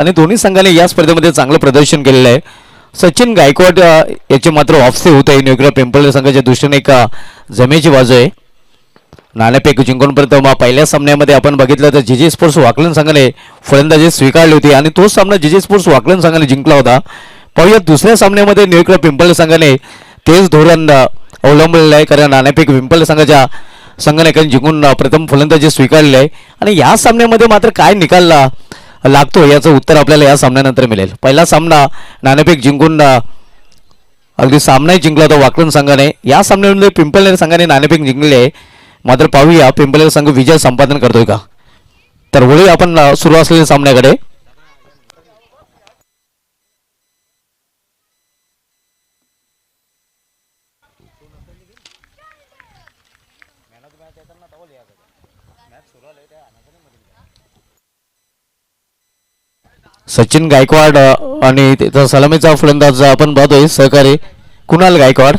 आणि दोन्ही संघाने या स्पर्धेमध्ये चांगलं प्रदर्शन केलेलं आहे. सचिन गायकवाड याचे मात्र ऑफसे होत आहे. न्यूक्लियर पिंपळनेर संघाच्या दृष्टीने एक जमेची बाजू आहे. नाणेफेक जिंकूनपर्यंत मग पहिल्या सामन्यामध्ये आपण बघितलं तर जीजी स्पोर्ट्स वाकलन संघाने फलंदाजी स्वीकारली होती आणि तोच सामना जीजी स्पोर्ट्स वाकलन संघाने जिंकला होता. पाहूया दुसऱ्या सामन्यामध्ये न्यूक्लियर पिंपळनेर संघाने तेच धोरण अवलंबलेलं आहे, कारण नाणेफेक पिंपळनेर संघाच्या संघाने जिंकून प्रथम फलंदाजी स्वीकारली आहे. आणि या सामन्यामध्ये मात्र काय निकाल लागतो याचं उत्तर आपल्याला या सामन्यानंतर मिळेल. पहिला सामना नाणेफेक जिंकून अगदी सामनाही जिंकला होता वाकलन संघाने. या सामन्यामध्ये पिंपळनेर संघाने नाणेफेक जिंकले आहे. मात्र पाहूया पिंपळनेर संघ विजय संपादन करतोय का. तर वळूया आपण सुरू असलेल्या सामन्याकडे. सचिन गायकवाड आणि त्याचा सलामीचा फलंदाज आपण पाहतोय सहकारी कुणाल गायकवाड.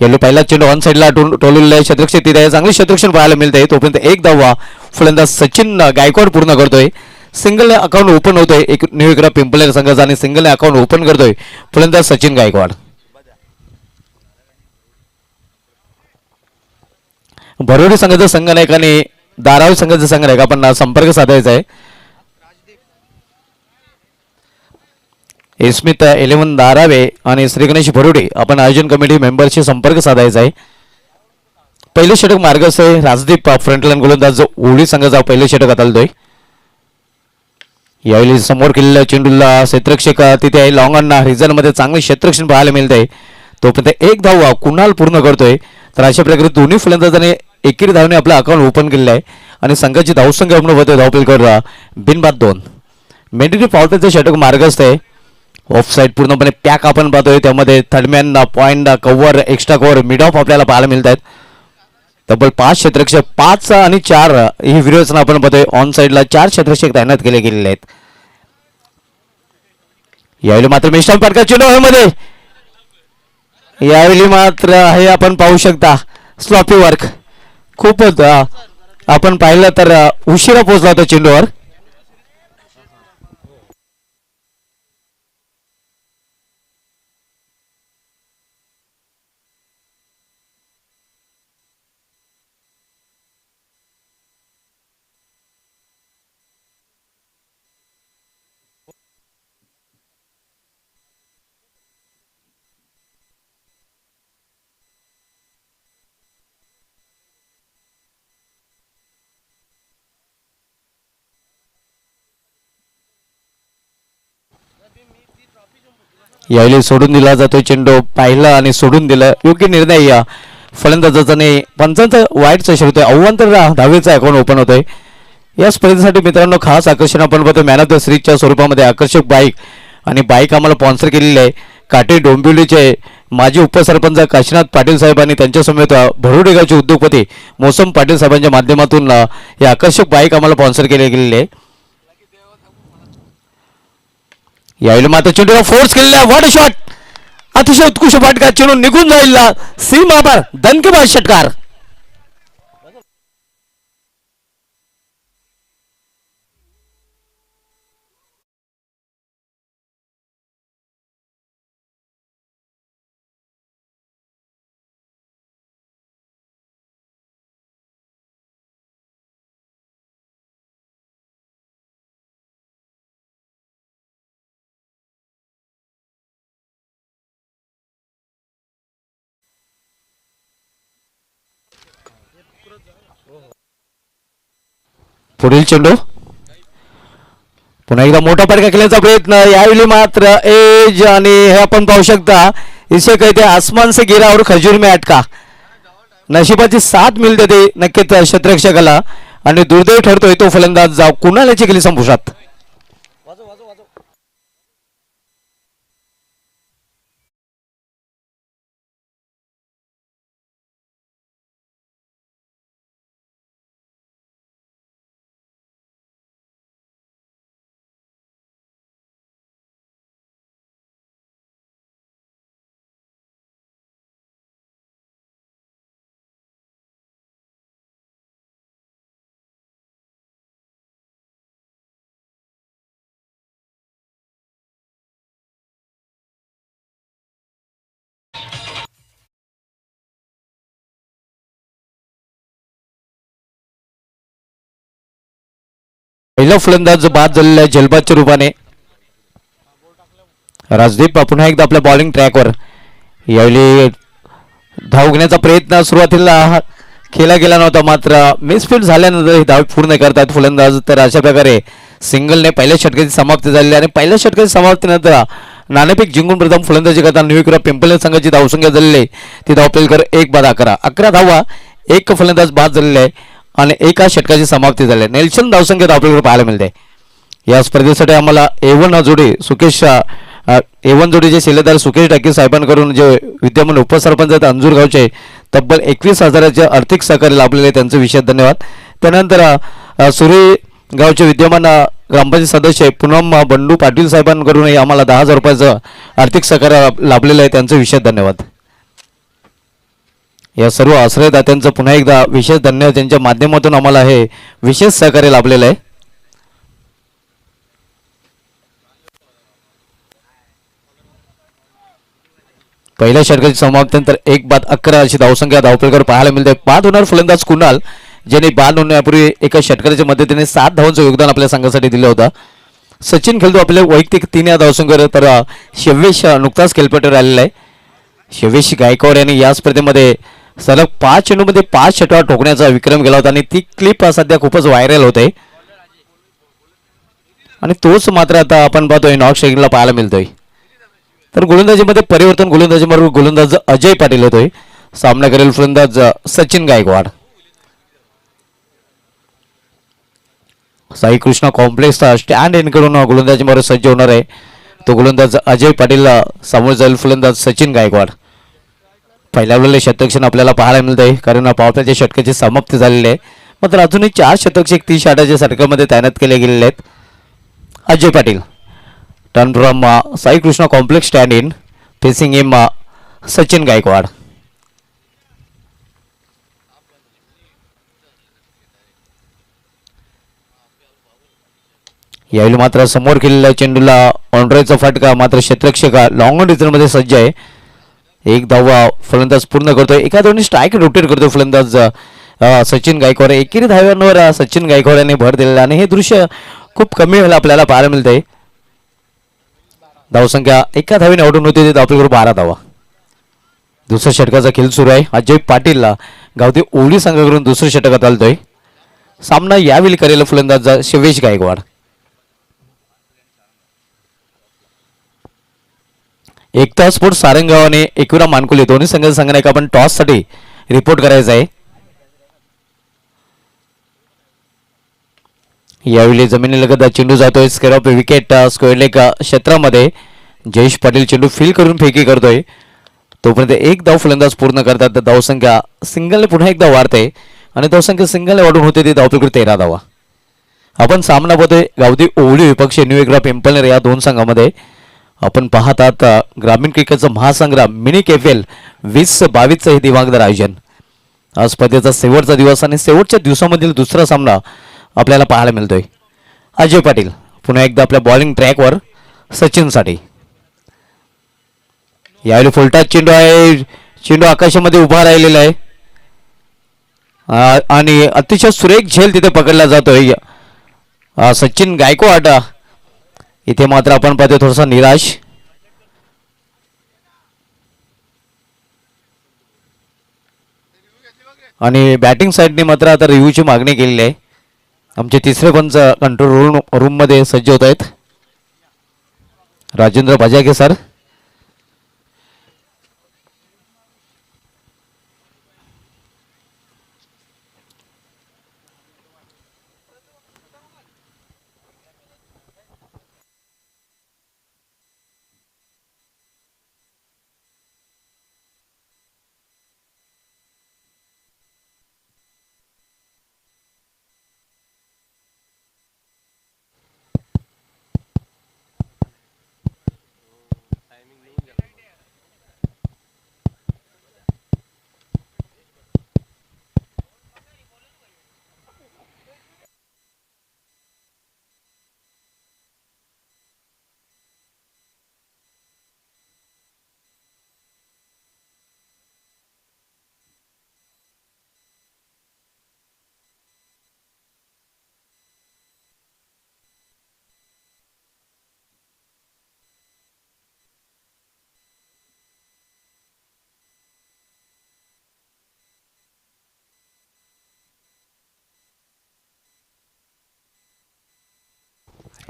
याला पहिला चेंडू ऑन साईडला टोललेला आहे. क्षेत्ररक्षक तिथे आहे, चांगले क्षेत्ररक्षण पाहायला मिळते. तोपर्यंत एक धावा फलंदाज सचिन गायकवाड पूर्ण करतोय. सिंगल अकाउंट ओपन होतोय एक न्यू इकरा पिंपळनेर संघाचा आणि सिंगल अकाउंट ओपन करतोय फलंदाज सचिन गायकवाड. भरोडी संघाचा संघनायक आणि धारावी संघाचा संघनायक आपण संपर्क साधायचा आहे. स्मित 11 धारावे आणि श्री गणेश भरोडे आपण आयोजन कमिटी मेंबरशी संपर्क साधायचा आहे. पहिले षटक मार्गस्थ आहे. राजदीप फ्रंटलाईन गोलंदाज ओळी संघाचा पहिले षटक हाताळतोय. यावेळी समोर केलेल्या चेंडूला क्षेत्ररक्षक तिथे आहे. लॉंग ऑन रिझन मध्ये चांगले क्षेत्ररक्षण पाहायला मिळतंय. तोपर्यंत एक धाव कुणाल पूर्ण करतोय. तर अशा प्रकारे दोन्ही फलंदाजाने एकेरी धावने आपलं अकाउंट ओपन केलेलं आहे आणि संघाची धावसंख्या आपण होते धावपेलकर बिनबाद 2. मेंढरी पावट्याचं षटक मार्गस्थ आहे. ऑफ साईड पूर्णपणे पॅक आपण पाहतोय. त्यामध्ये third man point cover extra cover mid of आपल्याला पाहायला मिळत आहेत. तब्बल 5 क्षेत्ररक्षक 5 आणि 4 ही विरोचना आपण पाहतोय. ऑन साईडला 4 क्षेत्ररक्षक तैनात केले गेलेले आहेत. यावेळी मात्र मिस्टर पारकर चेंडू मध्ये यावेळी मात्र हे आपण पाहू शकता स्लॉपी वर्क खूपच आपण पाहिलं तर उशिरा पोहोचला होता चेंडूवर. यावेळी सोडून दिला जातो चेंडू. पाहिलं आणि सोडून दिलं. योग्य निर्णय या फलंदाजाचा नाही. पंचांचा वाईटचा शेवटोय. अव्वंतर दहावीचा अकाउंट ओपन होतोय. या स्पर्धेसाठी मित्रांनो खास आकर्षण आपण बघतो मॅन ऑफ द सिरीजच्या स्वरूपामध्ये आकर्षक बाईक आणि बाईक आम्हाला स्पॉन्सर केलेली आहे. काटे डोंबिवलीचे माजी उपसरपंच काशीनाथ पाटील साहेब आणि त्यांच्यासमवेत भरोडे गावचे उद्योगपती मोसम पाटील साहेबांच्या माध्यमातून हे आकर्षक बाईक आम्हाला स्पॉन्सर केले गेलेले आहे. यावेळी मात्र चेंडूला फोर्स केलेला व्हॉट शॉट. अतिशय उत्कृष्ट फटका. चेंडू निघून जाईल सीमापार दणकेबाज षटकार. पुढील चेंडू पुन्हा एकदा मोठा फटका खेळण्याचा प्रयत्न. यावेळी मात्र एज आणि हे आपण पाहू शकता इसे कहते आसमान से गिरा और खजूर में अटका. नशिबाची साथ मिळते ते नक्कीच क्षेत्ररक्षकाला आणि दुर्दैव ठरतोय तो फलंदाज जाव कुणालाची गेली संपुष्टात. पहिला फलंदाज बाद झालेला आहे जलबादच्या रूपाने. राजदीप पुन्हा एकदा आपल्या बॉलिंग ट्रॅकवर. यावेळी धाव घेण्याचा प्रयत्न सुरुवातीला केला गेला नव्हता, मात्र मिसफील्ड झाल्यानंतर ही धाव पूर्ण करतात फलंदाज. तर अशा प्रकारे सिंगलने पहिल्या षटकाची समाप्ती झाली आणि पहिल्या षटकाची समाप्तीनंतर नाणेफेक जिंकून प्रथम फलंदाजी करताना न्यूयॉर्क पिंपळनेर संघाची धावसंख्या झालेली ती धाव पेल कर 1 बाद 11 धावा. एक फलंदाज बाद झालेला आहे आणि एका षटकाची समाप्ती झाली. नेल्सन धावसंख्या धावपेल पाहायला मिळते. या स्पर्धेसाठी आम्हाला A1 जोडी सुकेश A1 जोडीचे शिलेदार सुकेश डाके साहेबांकडून जे विद्यमान उपसरपंच आहेत अंजूर गावचे तब्बल 21,000चे आर्थिक सहकार्य लाभलेले त्यांचे विशेष धन्यवाद. त्यानंतर सुरी गावचे विद्यमान ग्रामपंचायत सदस्य पूनम बंडू पाटील साहेबांकडूनही आम्हाला 10,000 रुपयाचं आर्थिक सहकार्य लाभलेलं आहे त्यांचे विशेष धन्यवाद. या सर्व आश्रयदात्यांचं पुन्हा एकदा विशेष धन्यवाद. त्यांच्या माध्यमातून आम्हाला हे विशेष सहकार्य लाभलेलं आहे. पहिल्या षटकाची समाप्तीनंतर 1 बाद 11 अशी धावसंख्या धावपेलकर पाहायला मिळते. बाद होणार फलंदाज कुणाल ज्याने बाद होण्यापूर्वी एका षटकाच्या मदतीने 7 धावांचं योगदान आपल्या संघासाठी दिलं होतं. सचिन खेळतो आपले वैयक्तिक 3 या धावसंख्येवर. तर शेवेश नुकताच खेळपट्टीवर आलेला आहे. शेवेश गायकवाड यांनी या स्पर्धेमध्ये सलग 5 चेंडूमध्ये 5 षटकार ठोकण्याचा विक्रम केला होता आणि ती क्लिप सध्या खूपच व्हायरल होते आणि तोच मात्र आता आपण पाहतोय नॉक शेकिंगला पाहायला मिळतोय. तर गोलंदाजीमध्ये परिवर्तन. गोलंदाजीबरोबर गोलंदाज अजय पाटील येतोय. सामना करेल फलंदाज सचिन गायकवाड. साई कृष्णा कॉम्प्लेक्स स्टँड इनकडून गोलंदाजीबरोबर सज्ज होणार आहे. तो गोलंदाज अजय पाटील समोर जाईल फलंदाज सचिन गायकवाड. पहिल्या वेळेला शतकक्षण आपल्याला पाहायला मिळत आहे कारण पावसाच्या षटकाची समाप्ती झालेली आहे. मात्र अजूनही 4 शतक 30 षटकाच्या षटकामध्ये तैनात केले गेलेले आहेत. Ajay Patil turn from Sai Krishna complex stand in facing him Sachin Gaikwad. यावेळी मात्र समोर केलेल्या चेंडूला ऑनड्रायचा फटका. मात्र क्षेत्ररक्षक लॉंग ऑन रिझनमध्ये सज्ज आहे. एक धावा फलंदाज पूर्ण करतोय. एका दोन्ही स्ट्राईक रोटेट करतोय फलंदाज सचिन गायकवाड. एकेरी धाव्यांवर सचिन गायकवाड यांनी भर दिलेला आणि हे दृश्य खूप कमी वेळेला आपल्याला पाहायला मिळतंय. धावसंख्या एका धावेने आउटून होती. धावपेकर 12 धावा. दुसऱ्या षटकाचा खेळ सुरू आहे. अजय पाटील गावठी ओळी संघाकडून दुसऱ्या षटकात आलतोय. सामना यावेळी करेल फलंदाज शिवेश गायकवाड. एकता स्पोर्ट्स सारंगाव आणि एकविरा मानकुले दोन्ही संघाचा संघनायक आपण टॉस साठी रिपोर्ट करायचा आहे. यावेळी जमिनीलगत चेंडू जातोय. Square of wicket square leg क्षेत्रामध्ये जयेश पाटील चेंडू फील करून फेकी करतोय. तोपर्यंत एक धाव फलंदाज पूर्ण करतात. तर धावसंख्या सिंगलने पुन्हा एकदा वाढते आणि धावसंख्या सिंगलने वाढून होते ती धावपेकर 13 धावा. आपण सामना पाहतोय गावठी ओवळी विपक्ष न्यूयॉर्क पिंपळनेर या दोन संघामध्ये. आपण पाहतात ग्रामीण क्रिकेटचा महासंग्राम मिनी KPL 2022 हे दिमागदार आयोजन. आज स्पर्धेचा शेवटचा दिवस आणि शेवटच्या दिवसामधील दुसरा सामना आपल्याला पाहायला मिळतोय. अजय पाटील पुन्हा एकदा आपल्या बॉलिंग ट्रॅकवर सचिनसाठी. यावेळी फुलटाच चेंडू आहे. चेंडू आकाशामध्ये उभा राहिलेला आहे आणि अतिशय सुरेख झेल तिथे पकडला जातोय. सचिन गायकवाड इथे मात्र आपण पाहतोय थोडासा निराश. आणि बॅटिंग साईडने मात्र आता रिव्ह्यूची मागणी केलेली आहे. आमचे तिसरे पंच कंट्रोल रूम मध्ये सज्ज होत आहेत. राजेंद्र बजागे सर.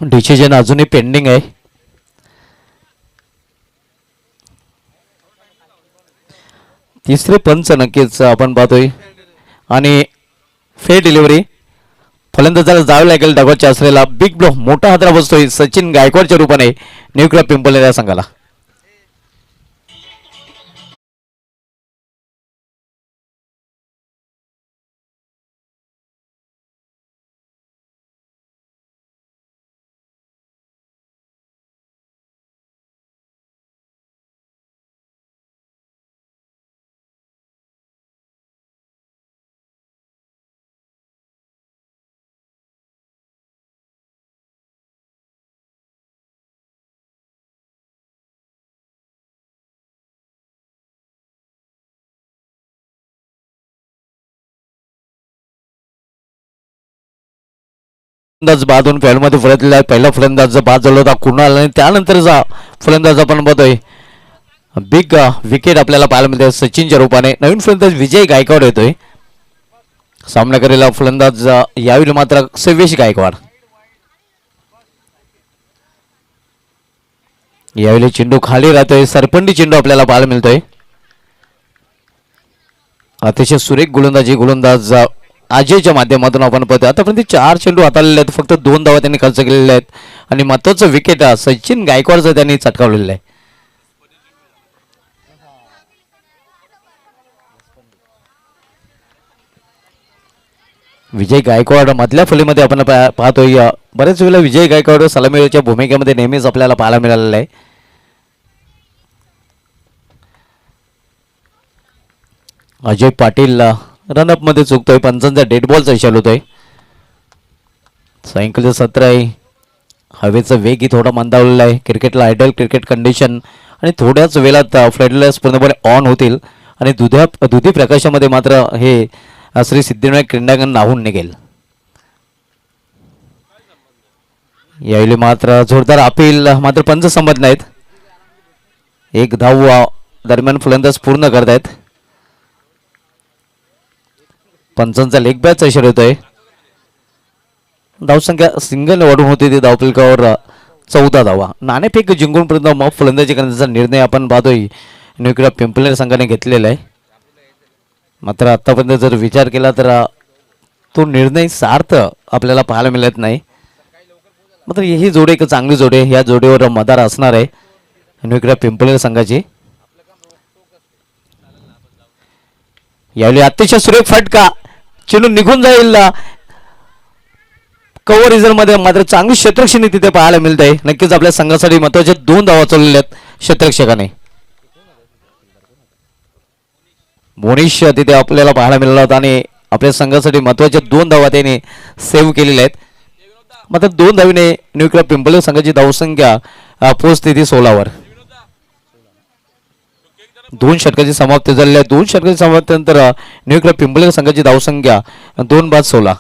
डिसिजन अजूनही पेंडिंग आहे. तिसरे पंच नक्कीच आपण पाहतोय आणि फेर डिलिव्हरी फलंदाजाला जावे लागेल डगॉटच्या असलेला बिग ब्लो मोठा हादरा बसतोय सचिन गायकवाडच्या रूपाने न्यू क्लब पिंपळनेर या संघाला. फलंदाज बादून खेळमध्ये फलटलेला आहे. पहिला फलंदाज बाद झाला होता कुणाल आणि त्यानंतरचा फलंदाज आपण बघतोय बिग विकेट आपल्याला पाहायला मिळते सचिनच्या रूपाने. नवीन फलंदाज विजय गायकवाड येतोय. सामना करेला फलंदाज यावेळी मात्र सेवेश गायकवाड. यावेळी चेंडू खाली राहतोय सरपंडी चेंडू आपल्याला पाहायला मिळतोय. अतिशय सुरेख गोलंदाज अजयच्या माध्यमातून आपण पाहतो. आतापर्यंत 4 चेंडू हाताळलेले आहेत. फक्त 2 धावा त्यांनी खर्च केलेले आहेत आणि महत्वाचं विकेट सचिन गायकवाडचं त्यांनी चटकावलेलं आहे. विजय गायकवाड मधल्या फलीमध्ये आपण पाहतोय. बरेच वेळेला विजय गायकवाड सलामीच्या भूमिकेमध्ये नेहमीच आपल्याला पाहायला मिळालेलं आहे. अजय पाटील रनअप मध्ये चुकतोय. पंचांचा डेड बॉलचा इशारा होतोय. सायंकाळचं सत्र आहे. हवेचा वेगही थोडा मंदावलेला आहे. क्रिकेटला आयडल क्रिकेट कंडिशन आणि थोड्याच वेळात फ्लडलाईट्स पूर्णपणे ऑन होतील आणि दुधी प्रकाशामध्ये मात्र हे श्री सिद्धिविनायक क्रीडांगण नाहून निघेल. यावेळी मात्र जोरदार अपील मात्र पंच संमत नाहीत. एक धाव दरम्यान फलंदाज पूर्ण करतायत. पंचांचा लेग बॅचचा इशारा होतोय. धावसंख्या सिंगल वाढून होती ती धावफलकावर 14 धावा. नाणेफेक जिंकूनपर्यंत मग फलंदाजी करण्याचा निर्णय आपण पाहतोय न्यू क्लब पिंपळनेर संघाने घेतलेला आहे. मात्र आतापर्यंत जर विचार केला तर तो निर्णय सार्थ आपल्याला पाहायला मिळत नाही. मात्र ही जोडी एक चांगली जोडी आहे. या जोडीवर मदार असणार आहे न्यू क्लब पिंपळनेर संघाची. यावेळी अतिशय सुरेख फटका चेंडू निघून जाईल कव्हर रिझन मध्ये. मात्र चांगली क्षेत्ररक्षण तिथे पाहायला मिळत आहे. नक्कीच आपल्या संघासाठी महत्वाचे 2 धावा चढवलेल्या आहेत क्षेत्ररक्षकाने. मोनिश तिथे आपल्याला पाहायला मिळाला होता आणि आपल्या संघासाठी महत्वाच्या 2 धावा त्याने सेव्ह केलेल्या आहेत. मात्र 2 धावीने न्यू क्लब पिंपळनेर संघाची धावसंख्या पोहोचते ती 16 वर. 2 षटकाची समाप्ती झालेली आहे. 2 षटकाची समाप्तीनंतर न्यू क्लब पिंपळनेर संघाची धावसंख्या 2/16.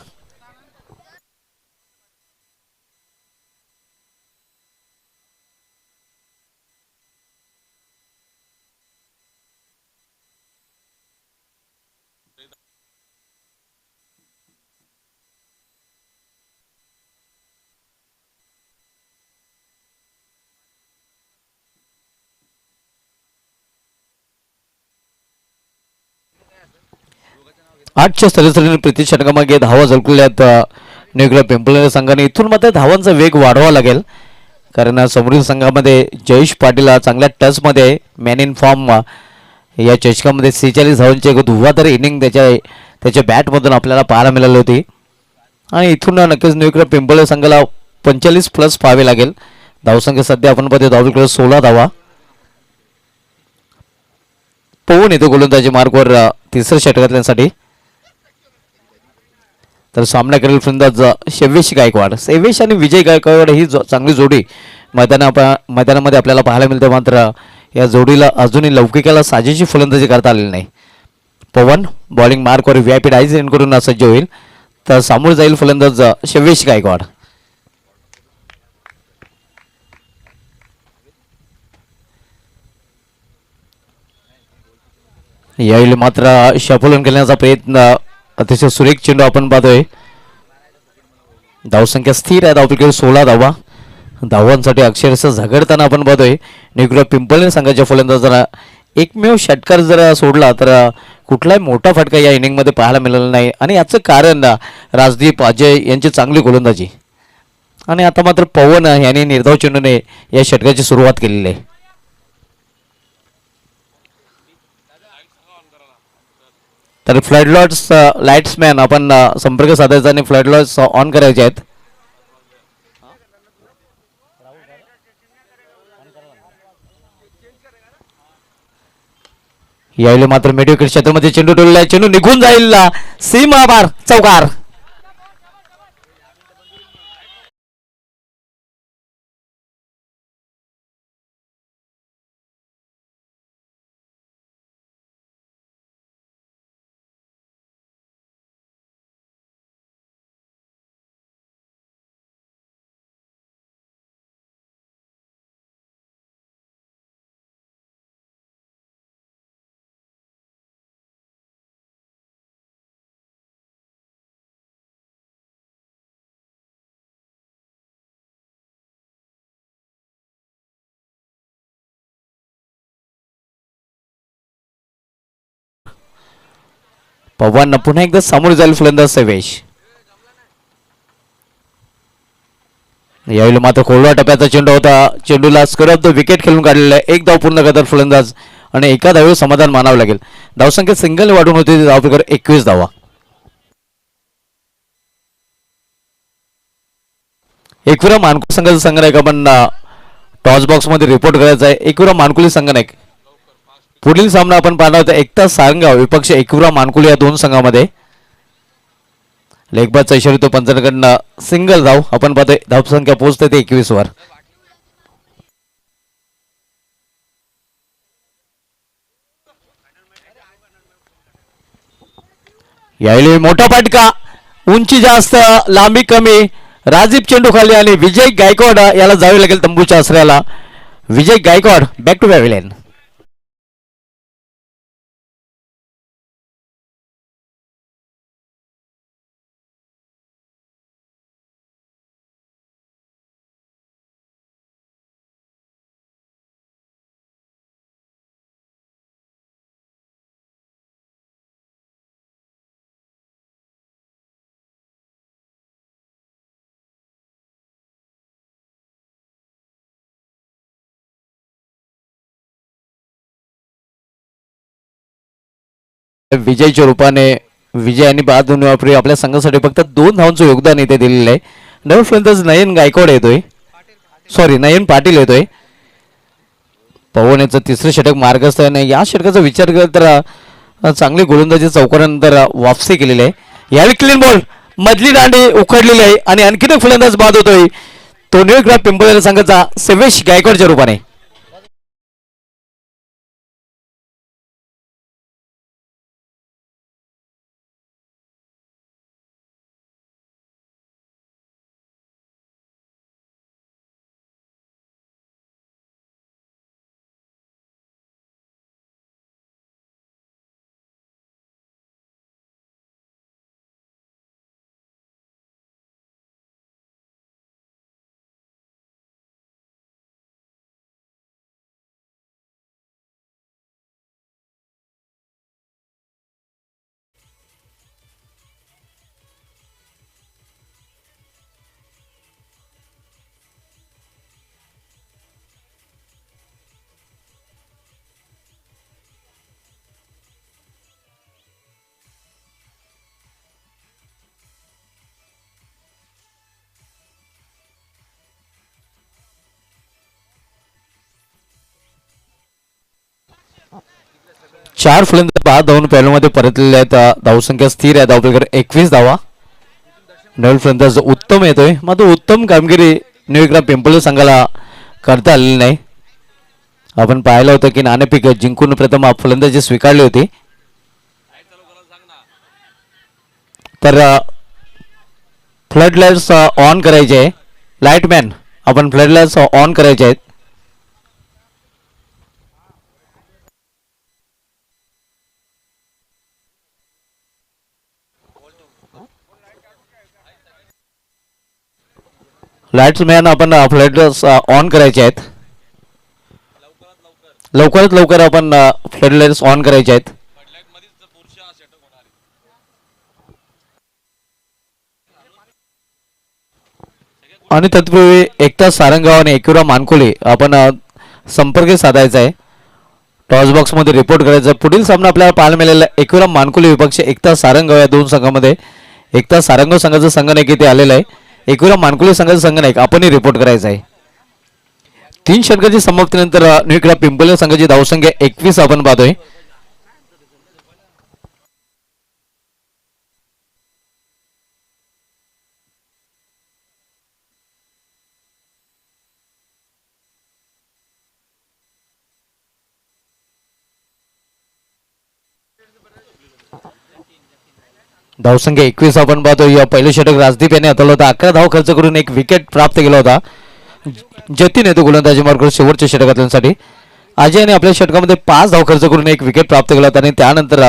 आठच्या सरासरीने प्रति षटकामागे धावा झळकलेल्या आहेत न्यू क्लब पिंपळनेर संघाने. इथून मात्र धावांचा वेग वाढवावा लागेल कारण समोरील संघामध्ये जयेश पाटील चांगल्या टचमध्ये मॅन इन फॉर्म या चषकामध्ये 46 धावांची एक धुव्वाधार इनिंग त्याच्या बॅटमधून आपल्याला पाहायला मिळाली होती आणि इथून नक्कीच न्यू क्लब पिंपळनेर संघाला 45+ पाहावे लागेल. धावसंख्या सध्या आपण पाहतो धावसंख्या 16 धावा. पवन येतो गोलंदाजी मार्कवर तिसऱ्या षटकातल्यांसाठी. तर सामना करेल फलंदाज सेवेश गायकवाड. सेवेश आणि विजय गायकवाड ही चांगली जोडी मैदानामध्ये आपल्याला पाहायला मिळते. मात्र या जोडीला अजूनही लौकिकाला साजेशी फलंदाजी करता आलेली नाही. पवन बॉलिंग मार्कवर व्हीआयपी डायस करून सज्ज होईल. तर सामोर जाईल फलंदाज सेवेश गायकवाड. यावेळी मात्र शफलून खेळण्याचा प्रयत्न. अतिशय सुरेख चेंडू आपण पाहतोय. धावसंख्या स्थिर आहे. धावपैकी 16 धावा. धावांसाठी अक्षरशः झगडताना आपण बघतोय न्यूयॉर्क पिंपळनेर संघाच्या फलंदाजांना एकमेव षटकार जर सोडला तर कुठलाही मोठा फटका या इनिंगमध्ये पाहायला मिळाला नाही आणि याचं कारण राजदीप अजय यांची चांगली गोलंदाजी आणि आता मात्र पवन यांनी निर्धाव चेंडूने या षटकाची सुरुवात केलेली आहे. तर फ्लड लॉट्स लाईट्समॅन आपण संपर्क साधायचा आणि फ्लड लॉट्स ऑन करायचे आहेत. यावेळी मात्र मिडविकेट क्षेत्रामध्ये चेंडू टोलला चेंडू निघून जाईल सीमा बार चौकार. पवन पुन्हा एकदा समोर जाईल फलंदाज सवेश. यावेळी मात्र खोलवा टप्प्याचा चेंडू होता. चेंडूला स्क्वेअर ऑफ द विकेट खेळून काढलेला आहे. एक धाव पूर्ण करतात फलंदाज आणि एका धावेवर समाधान मानावं लागेल. धावसंख्या सिंगल वाढून होती. धाव प्रकार 21 धावा. एकविरा मानकुली संघाचा संघनायक आपण टॉस बॉक्स मध्ये रिपोर्ट करायचा आहे. एकविरा मानकुली संघनायक पुढील सामना आपण पाहणार होता एकता सारंगाव विपक्ष एकविरा मानकुली या दोन संघामध्ये. लेगबाजचा इशारा तो पंचांकडनं सिंगल धाव आपण पाहतोय. धावसंख्या पोहोचते ते 21 वर. यावेळी मोठा फटका उंची जास्त लांबी कमी राजीव चेंडू खाली आणि विजय गायकवाड याला जावे लागेल तंबूच्या आसऱ्याला. विजय गायकवाड बॅक टू पॅव्हिलियन. विजयच्या रूपाने विजय आणि बाद वापरी आपल्या संघासाठी फक्त 2 धावांचं योगदान इथे दिलेलं आहे. नवीन फलंदाज नयन गायकवाड येतोय. सॉरी नयन पाटील येतोय. पवन याचं तिसरं षटक मार्गस्थ आहे. या षटकाचा विचार केला तर चांगली गोलंदाजी चौकारानंतर वापसी केलेली आहे. यावेळी क्लीन बॉल मधली दांडी उखडलेली आहे आणि आणखीन एक फलंदाज बाद होतोय. तो न्यूयॉर्क पिंपळनेर संघाचा सवेश गायकवाडच्या रूपाने. चार फलंदाज 5 धावून पॅनलमध्ये परतलेले आहेत. धावसंख्या स्थिर आहे. धावपैकी 21 धावा. नवीन फलंदाज उत्तम येतोय. मात्र उत्तम कामगिरी न्यूयॉर्क पिंपळनेर संघाला करता आलेली नाही. आपण पाहिलं होतं की नाणेफेक जिंकून प्रथम फलंदाजी स्वीकारली होती. तर फ्लड लाईट्स ऑन करायचे आहे. लाईटमॅन आपण फ्लड लाईट्स ऑन करायचे आहेत. लाईट्स मॅन आपण फ्लड ऑन करायचे आहेत. लवकरात लवकर आपण फ्लड लाईट्स ऑन करायचे आहेत. आणि तत्पूर्वी एकता सारंगाव आणि एकुरा मानकोली आपण संपर्क साधायचा आहे. टॉस बॉक्समध्ये रिपोर्ट करायचा. पुढील सामना आपल्याला पाहायला मिळालेला एकुरा मानकोली विपक्ष एकता सारंगाव या दोन संघामध्ये. एकता सारंगाव संघाचं संघनायक इथे आलेलं आहे. एकुरा मानकोली संघाचं संघनायक आपणही रिपोर्ट करायचा आहे. 3 षटकांची समाप्तीनंतर न्यूक्रा पिंपळे संघाची धावसंख्या 21 आपण पाहतोय. धावसंख्या 21 आपण पाहतो. या पहिलं षटक राजदीप यांनी हाताळलं होतं. 11 धाव खर्च करून एक विकेट प्राप्त केला होता. जतीन येतो गोलंदाजी मार्ग करून शेवटच्या षटकातल्यांसाठी. अजय यांनी आपल्या षटकामध्ये 5 धाव खर्च करून एक विकेट प्राप्त केला होता आणि त्यानंतर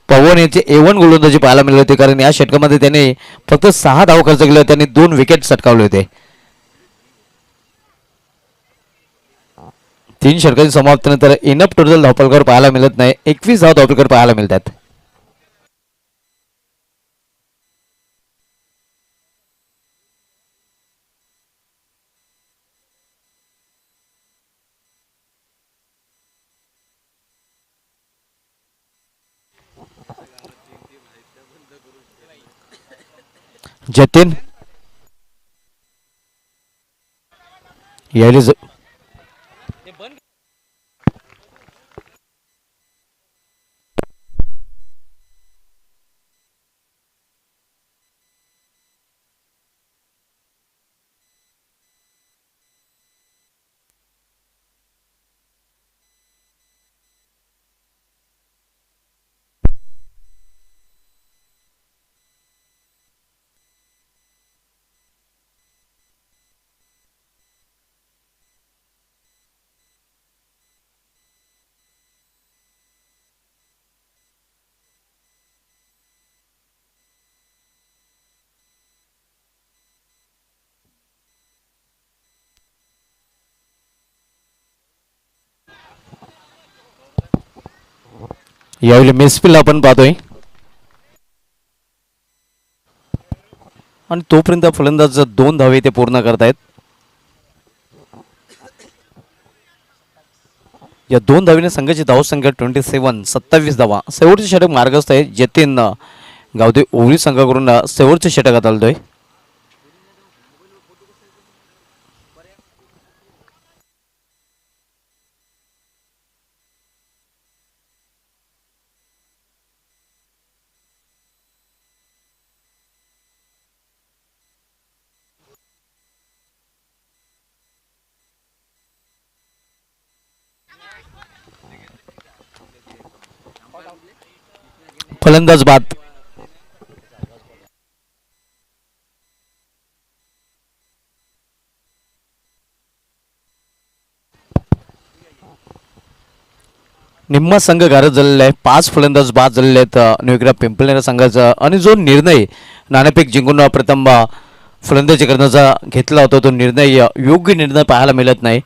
पवन यांचे A1 गोलंदाजी पाहायला मिळाली होती, कारण या षटकामध्ये त्यांनी फक्त 6 धाव खर्च केले होते आणि 2 विकेट सटकावले होते. 3 षटकांची समाप्तीनंतर इनफ टोटल धावफलकावर पाहायला मिळत नाही. 21 धाव धावफलकावर पाहायला मिळतात. जतीन यायला यावेळी मिसफिल आपण पाहतोय. आणि तोपर्यंत फलंदाज 2 धावे ते पूर्ण करतायत. या 2 धावीने संघाची धावसंख्या 27 धावा. शेवटचे षटक मार्गस्थ आहे. जतीन गावदे ओवळी संघाकडून शेवटचे षटक हाताळतोय. फलंदाज बाद. निम्मा संघ गारद झालेला आहे. 5 फलंदाज बाद झालेले आहेत न्यूक्रा पिंपळनेर संघाचा. आणि जो निर्णय नाणेफेक जिंकून प्रथम फलंदाजी करण्याचा घेतला होता, तो निर्णय योग्य निर्णय पाहायला मिळत नाही.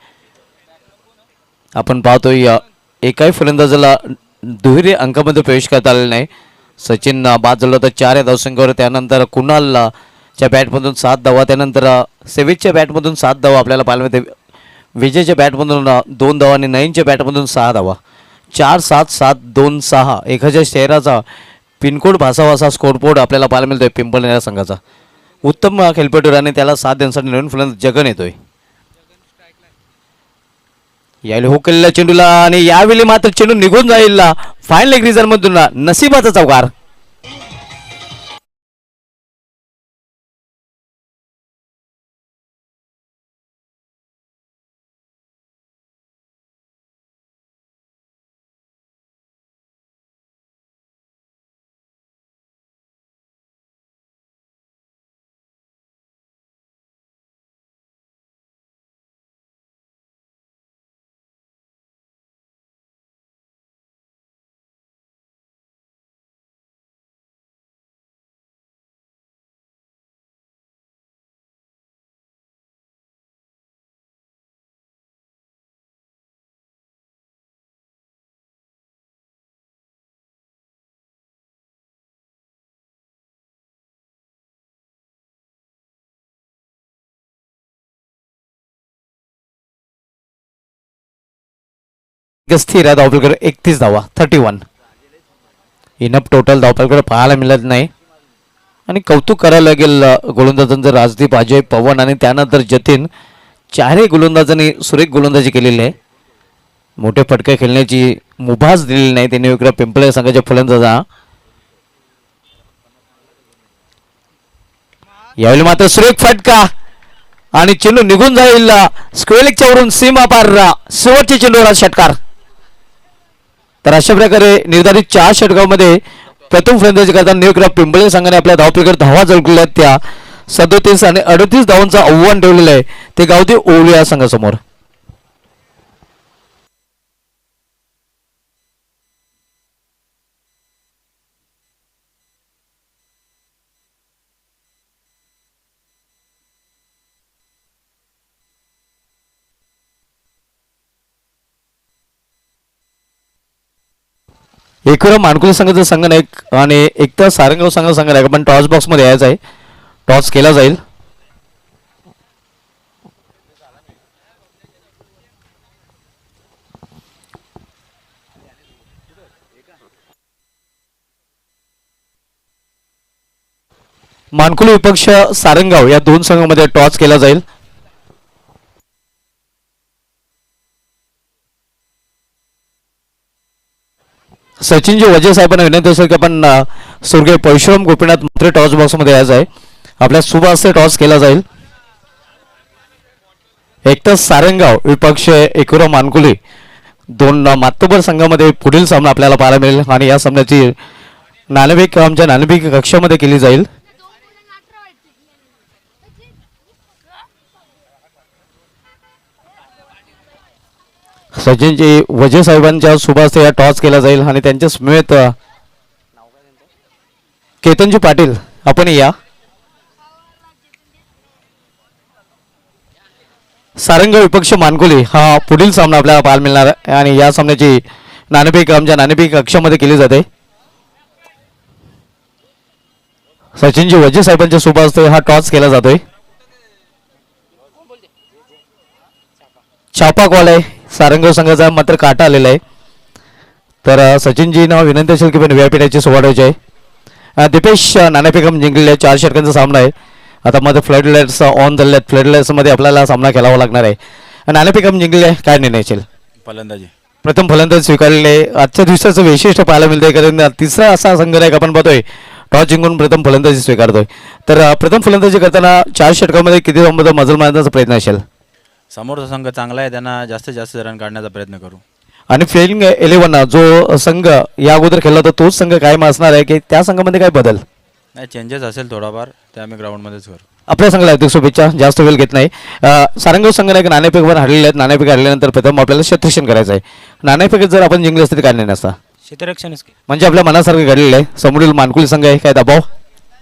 आपण पाहतोय एकाही फलंदाजाला दुहेरी अंकामध्ये प्रवेश करता आलेला नाही. सचिन बाद झाला होता 4 या धावसंख्येवर. त्यानंतर कुणाल च्या बॅटमधून 7 धावा. त्यानंतर सेवेजच्या बॅटमधून 7 धावा आपल्याला पाहायला मिळते. विजयच्या बॅटमधून 2 धावा आणि नईनच्या बॅटमधून 6 धावा. 4-7-7-2-6 एखाद्या शहराचा पिनकोड भासावा असा स्कोरबोर्ड आपल्याला पाहायला मिळतोय पिंपळनेर संघाचा. उत्तम खेळपट्टूर आणि त्याला साथ देण्यासाठी नवीन फलंदाज जगन येतोय. यावेळी हो केलेल्या चेंडूला आणि यावेळी मात्र चेंडू निघून जाईल फाईन लेग रिझन मधून. नशिबाचा चौकार. स्थिर आहे धावपलकडे 31 धावा 31. इनफ टोटल धावपलकडे पाहायला मिळत नाही आणि कौतुक करायला लागेल गोलंदाजांचं राजदीप, अजय, पवन आणि त्यानंतर जतीन, चारही गोलंदाजांनी सुरेख गोलंदाजी केलेली आहे. मोठे फटके खेळण्याची मुभाच दिलेली नाही त्यांनी विक्रम पिंपळे संघाच्या फलंदाजा. यावेळी मात्र सुरेख फटका आणि चेंडू निघून जाईल स्क्वेअरलेगच्या वरून सीमा पार शेवटच्या चेंडूवर षटकार. तर अशा प्रकारे निर्धारित 4 षटकामध्ये प्रथम फलंदाजी करताना न्यूक्रॉप पिंपळे संघाने आपल्या धावपलकडे धावा झळकल्या त्या 37 आणि 38 धावांचं आव्हान ठेवलेलं आहे ते गावदेव ओवळी या संघासमोर. एकूण मानकुली संघाचा संघनायक आणि एकता सारंगाव संघाचा संघनायक पण टॉस बॉक्स मध्ये यायचा आहे. टॉस केला जाईल. मानकुली विपक्ष सारंगाव या 2 संघांमध्ये टॉस केला जाईल. सचिनजी वजे साहेबांना विनंती असेल की आपण स्वर्गीय परशुराम गोपीनाथ मात्र टॉस बॉक्स मध्ये यायचं आहे. आपल्या शुभ हस्ते टॉस केला जाईल. एकतर सारंगाव विपक्ष एकुरा मानकुली 2 मातोबर संघामध्ये पुढील सामना आपल्याला पाहायला मिळेल आणि या सामन्याची नाणेफेक आमच्या नाणेफेक कक्षामध्ये केली जाईल. सचिनजी वजे साहेबांच्या शुभ हस्ते या टॉस केला जाईल आणि त्यांच्या समेत केतनजी पाटील आपण या. सारंगाव विपक्ष मानकुली हा पुढील सामना आपल्याला पाहायला मिळणार आहे आणि या सामन्याची नाणेफेक आमच्या नाणेफेक कक्षामध्ये केली जाते. सचिनजी वजे साहेबांच्या शुभ हस्ते हा टॉस केला जातोय. छापा कॉल आहे सारंगाव संघाचा मात्र काटा आलेला आहे. तर सचिनजींना विनंती असेल की पण व्यापीठाची सोडवायची आहे. दीपेश नाणेफेकम जिंकलेले 4 षटकांचा सामना आहे. आता मध्ये फ्लड लाईट्स ऑन झाले आहेत. फ्लड लाईट्स मध्ये आपल्याला सामना खेळावा लागणार आहे. नाणेफेकम जिंकले काय निर्णय असेल? फलंदाजी प्रथम फलंदाज स्वीकारलेले आजच्या दिवसाचं वैशिष्ट्य पाहायला मिळतंय कारण तिसरा असा संघनायक आपण पाहतोय टॉस जिंकून प्रथम फलंदाजी स्वीकारतोय. तर प्रथम फलंदाजी करताना 4 षटकामध्ये किती धावांमध्ये मजल मारण्याचा प्रयत्न असेल? समोरचा संघ चांगला आहे त्यांना जास्तीत जास्त रन काढण्याचा प्रयत्न करू. आणि प्लेइंग 11 जो संघ या अगोदर खेळला होता तोच संघ कायम असणार आहे की त्या संघामध्ये काय बदल? नाही चेंजेस असेल थोडाफार ते आम्ही ग्राउंडमध्येच करू. आपल्या संघाला हार्दिक शुभेच्छा. जास्त वेळ घेत नाही. सारंगाव संघाने एक नाणेफेकवर हरलेले आहेत. नाणेफेक हरल्यानंतर प्रथम आपल्याला क्षेत्ररक्षण करायचं आहे. नाणेफेकीत जर आपण जिंकले असते तर काय निर्णय असता? क्षेत्ररक्षणच म्हणजे आपल्या मनासारखं घडलेलं आहे. समोरील मानकुली संघ आहे काय दबाव?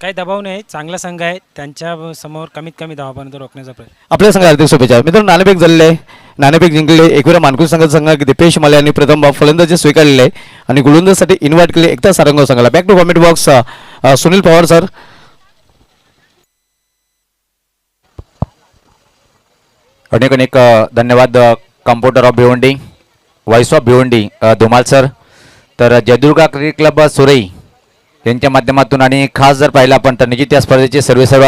काही दबाव नाही. चांगला संघ आहे. त्यांच्या समोर कमीत कमी धावापर्यंत रोखण्याचा प्रयत्न. आपल्या संघ हार्दिक शुभेच्छा. मित्रांनो नाणेफेक झालेले आहे. नाणेफेक जिंकले एकवेळा मानकुली संघाचा संघ दीपेश माले यांनी प्रथम फलंदाजी स्वीकारलेले आहे आणि गोलंदाजीसाठी इन्व्हाइट केले एकता सारंगाव संघाला. Back to comment box Sunil Pawar sir. अनेक अनेक धन्यवाद compounder of Bhiwandi, voice of Bhiwandi Dhumal sir. तर जयदुर्गा क्रिकेट क्लब सुरई यांच्या माध्यमातून आणि खास जर पाहिलं आपण तर निश्चित या स्पर्धेचे सर्व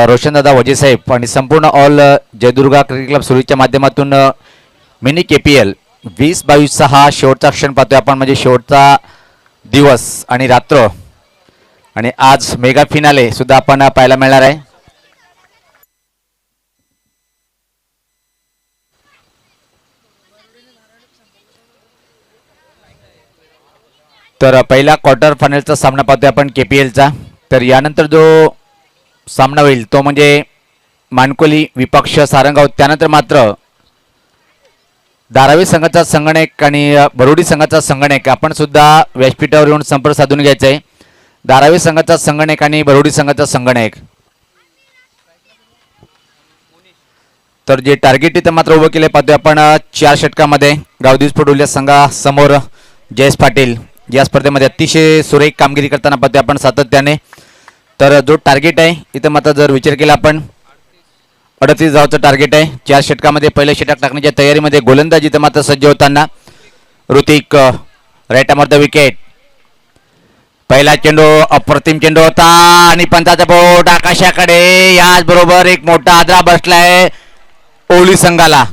रोशनदादा वजे साहेब आणि संपूर्ण ऑल जयदुर्गा क्रिकेट क्लब सुरईच्या माध्यमातून मिनी KPL 20-22चा हा शेवटचा क्षण पाहतोय आपण म्हणजे शेवटचा दिवस आणि रात्र आणि आज मेगा फिनाले सुद्धा आपण पाहायला मिळणार आहे. तर पहिला क्वार्टर फायनलचा सामना पाहतोय आपण KPLचा. तर यानंतर जो सामना होईल तो म्हणजे मानकोली विपक्ष सारंगाव. त्यानंतर मात्र धारावी संघाचा संगणक आणि बरोडी संघाचा संगणक आपण सुद्धा व्यासपीठावर येऊन संपर्क साधून घ्यायचा आहे. धारावी संघाचा संगणक आणि बरोडी संघाचा संगणक. तर जे टार्गेट इथं मात्र उभं केले पाहतोय आपण 4 षटकामध्ये गावदीस पडोल्या संघासमोर जयेश पाटील या स्पर्धेमध्ये अतिशय सुरेख कामगिरी करताना पाहतोय आपण सातत्याने. तर जो टार्गेट आहे इथं मात्र जर विचार केला आपण 38 धावाचं टार्गेट आहे. 4 षटकामध्ये पहिलं षटक टाकण्याच्या तयारीमध्ये गोलंदाजी इथं मात्र सज्ज होताना Hrithik right of the wicket. पहिला चेंडू अप्रतिम चेंडू होता आणि पंचाचा बोट आकाशाकडे. याच बरोबर एक मोठा आदरा बसलाय ओली संघाला.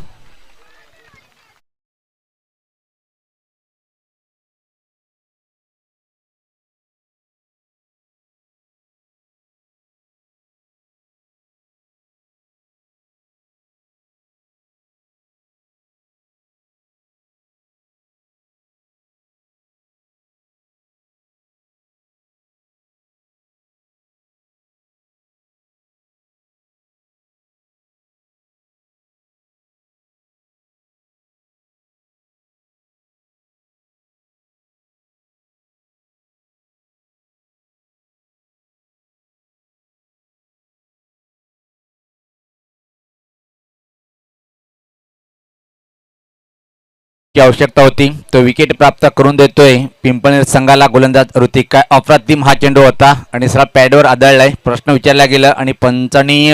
ची आवश्यकता होती तो विकेट प्राप्त करून देतोय पिंपळनेर संघाला गोलंदाज ऋतिक. काय अप्रतिम हा चेंडू होता आणि सरळ पॅडवर आदळलाय. प्रश्न विचारला गेला आणि पंचांनी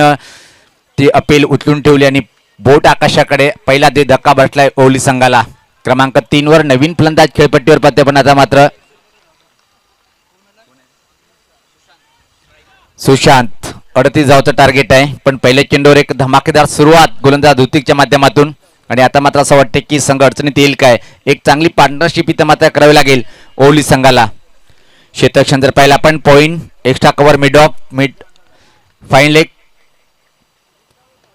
ती अपील उचलून ठेवली आणि बोट आकाशाकडे. पहिला ते धक्का बसलाय ओली संघाला. क्रमांक 3 वर नवीन फलंदाज खेळपट्टीवर पत्ते आता मात्र सुशांत. 38 धावचं टार्गेट आहे पण पहिल्या चेंडूवर एक धमाकेदार सुरुवात गोलंदाज ऋतिकच्या माध्यमातून. आणि आता मात्र असं वाटतं की संघ अडचणीत येईल काय. एक चांगली पार्टनरशिप इथं मात्र करावी लागेल ओली संघाला. क्षेत्ररक्षण जर पाहिलं आपण point extra cover mid of mid fine leg.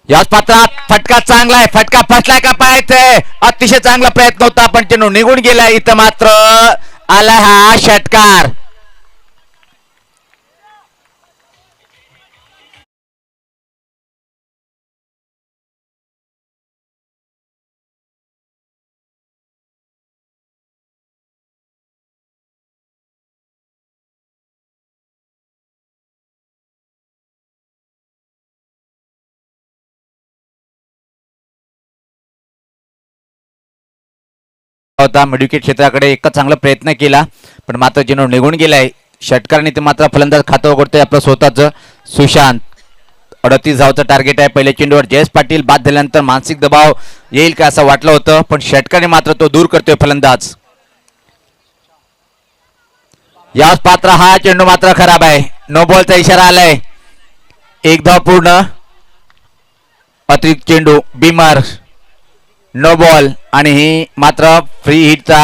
याच पात्रात फटका चांगला आहे. फटका फसलाय का पाहायचंय. अतिशय चांगला प्रयत्न होता पण चेंडू निघून गेलाय. इथं मात्र आलाय हा षटकार. होता मिडविकेट क्षेत्राकडे एकच चांगला प्रयत्न केला पण मात्र चेंडू निघून गेलाय. षटकाराने ते मात्र फलंदाज खातं उघडतोय आपलं स्वतःच सुशांत. 38 धावचं टार्गेट आहे. पहिल्या चेंडूवर जयेश पाटील बाद झाल्यानंतर मानसिक दबाव येईल का असं वाटलं होतं पण षटकाने मात्र तो दूर करतोय फलंदाज. याच पात्र हा चेंडू मात्र खराब आहे. नो बॉलचा इशारा आलाय. एक धाव पूर्ण. अतिरिक्त चेंडू बिमर नो बॉल आणि ही मात्र फ्री हिटचा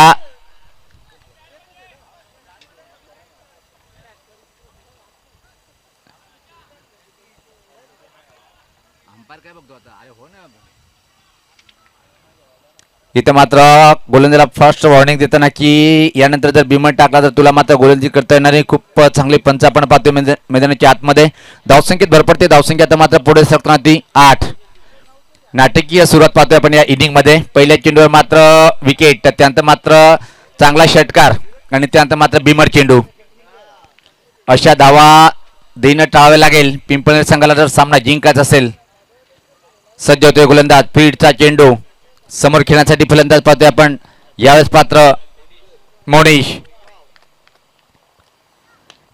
इथं मात्र गोलंदाजला फर्स्ट वॉर्निंग देताना की यानंतर जर बिमर टाकला तर तुला मात्र गोलंदाजी करता येणार नाही. खूप चांगली पंच आपण पाहतोय मैदानाच्या आतमध्ये. धावसंख्येत भर पडते. धावसंख्या आता मात्र पुढे सरकताना ती 8. नाटकीय सुरुवात पाहतोय आपण या इनिंग मध्ये. पहिल्या चेंडूवर मात्र विकेट त्यानंतर मात्र चांगला षटकार आणि त्यानंतर मात्र बिमर चेंडू. अशा धावा देणं टाळावे लागेल पिंपळनेर संघाला जर सामना जिंकायचा असेल. सज्ज होतोय गोलंदाज. फील्डचा चेंडू समोर खेळण्यासाठी फलंदाज पाहतोय आपण यावेळेस पात्र मोनिश.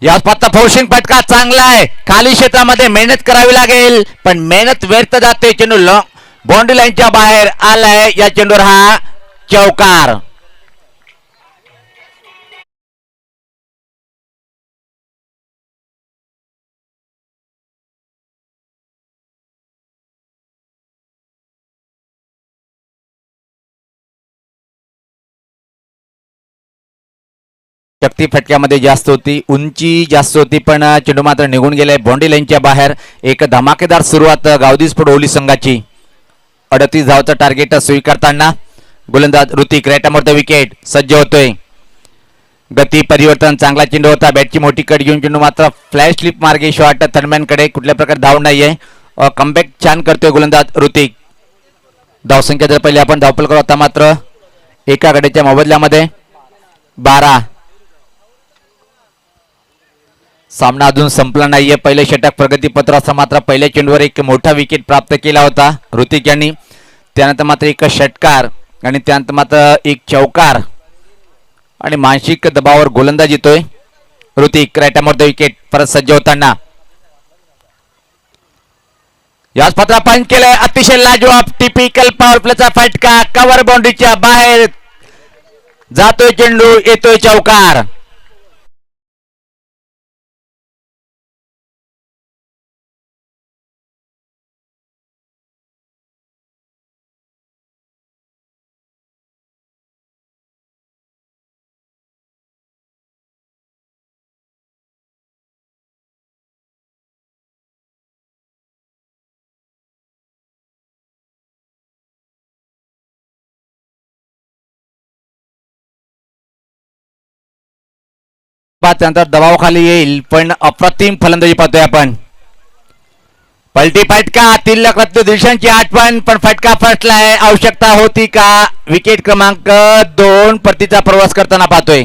याच पात्र फौशिंग फटका चांगला आहे. खाली क्षेत्रामध्ये मेहनत करावी लागेल पण मेहनत व्यर्थ जाते. चेंडू बाउंड्री लाईनच्या बाहेर आलाय. या चेंडूवर हा चौकार. शक्ती फटक्यामध्ये जास्त होती. उंची जास्त होती पण चेंडू मात्र निघून गेलाय बाउंड्री लाईनच्या बाहेर. एक धमाकेदार सुरुवात गावदीसपूर ओली संघाची. 38 धावचं टार्गेट स्वीकारताना गोलंदाज ऋतिक राईट द विकेट सज्ज होतोय. गती परिवर्तन चांगला चेंडू होता. बॅटची मोठी कट घेऊन चेंडू मात्र फ्लॅश स्लिप मार्गे शॉट थर्मॅनकडे. कुठल्या प्रकारे धाव नाहीये. कमबॅक छान करतोय गोलंदाज ऋतिक. धावसंख्या जर पहिले आपण धावपल करू आता मात्र एका गड्याच्या मोबदल्यामध्ये 12. सामना अजून संपला नाहीये. पहिले षटक प्रगतीपत्र असं मात्र पहिल्या चेंडूवर एक मोठा विकेट प्राप्त केला होता ऋतिक यांनी. त्यानंतर मात्र एक षटकार आणि त्यानंतर मात्र एक चौकार आणि मानसिक दबावावर गोलंदाज येतोय ऋतिक. राईट द विकेट परत सज्ज होताना याच पात्र पंच केलंय. अतिशय लाजवाब टिपिकल पॉवर प्लेचा फटका कव्हर बाउंड्रीच्या बाहेर. जातोय चेंडू, येतोय चौकार. त्यानंतर दबावाखाली येईल, पण अप्रतिम फलंदाजी पाहतोय आपण. पलटी फटका, तिलक रत्न दिशांची आठवण, पण फटका फटलाय. आवश्यकता होती का? विकेट क्रमांक 2 परतीचा प्रवास करताना पाहतोय.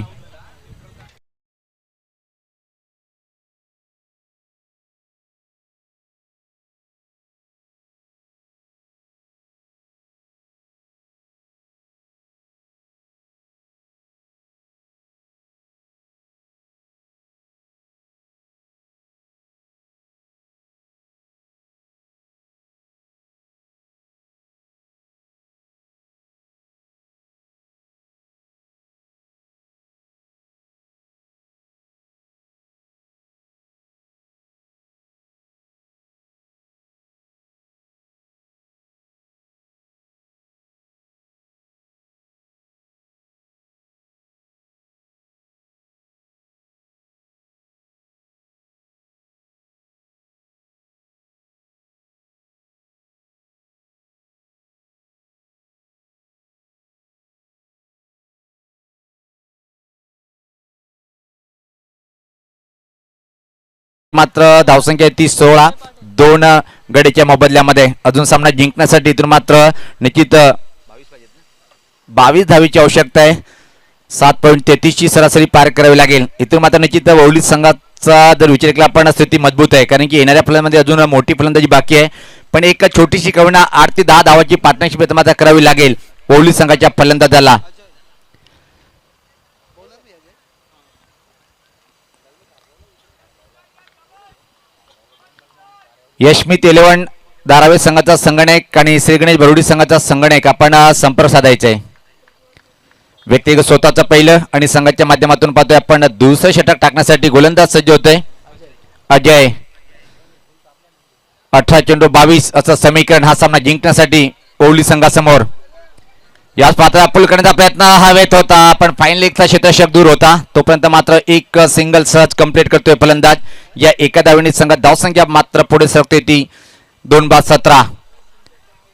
मात्र धावसंख्या 30-16, 2 गडीच्या मोबदल्यामध्ये अजून सामना जिंकण्यासाठी इथून मात्र निश्चित 22 धावीची आवश्यकता आहे. 7.33 ची सरासरी पार करावी लागेल. इथून मात्र निश्चित ओवली संघाचा जर विचार केला आपण स्थिती मजबूत आहे, कारण की येणाऱ्या फलंदाजीमध्ये अजून मोठी फलंदाजी बाकी आहे. पण एक छोटीशी कवना 8 ते 10 धावाची पार्टनरशिप मात्र करावी लागेल ओवली संघाच्या फलंदाजाला. यशमित 11 धारावी संघाचा संगणक आणि श्री गणेश बरोडी संघाचा संगणक आपण संपर्क साधायचा आहे. व्यक्तिगत स्वतःचं पहिलं आणि संघाच्या माध्यमातून पाहतोय आपण दुसरं षटक टाकण्यासाठी गोलंदाज सज्ज होतोय अजय. 18 चेंडू 22 असं समीकरण हा सामना जिंकण्यासाठी ओवली संघासमोर. याच पात्र पूल करण्याचा प्रयत्न हवेत होता, पण फायनल एकचा क्षेत्ररक्षक दूर होता. तोपर्यंत मात्र एक सिंगल सहज कंप्लीट करतोय फलंदाज. या एका धावेने संघात धावसंख्या मात्र पुढे सरकते ती 2-17.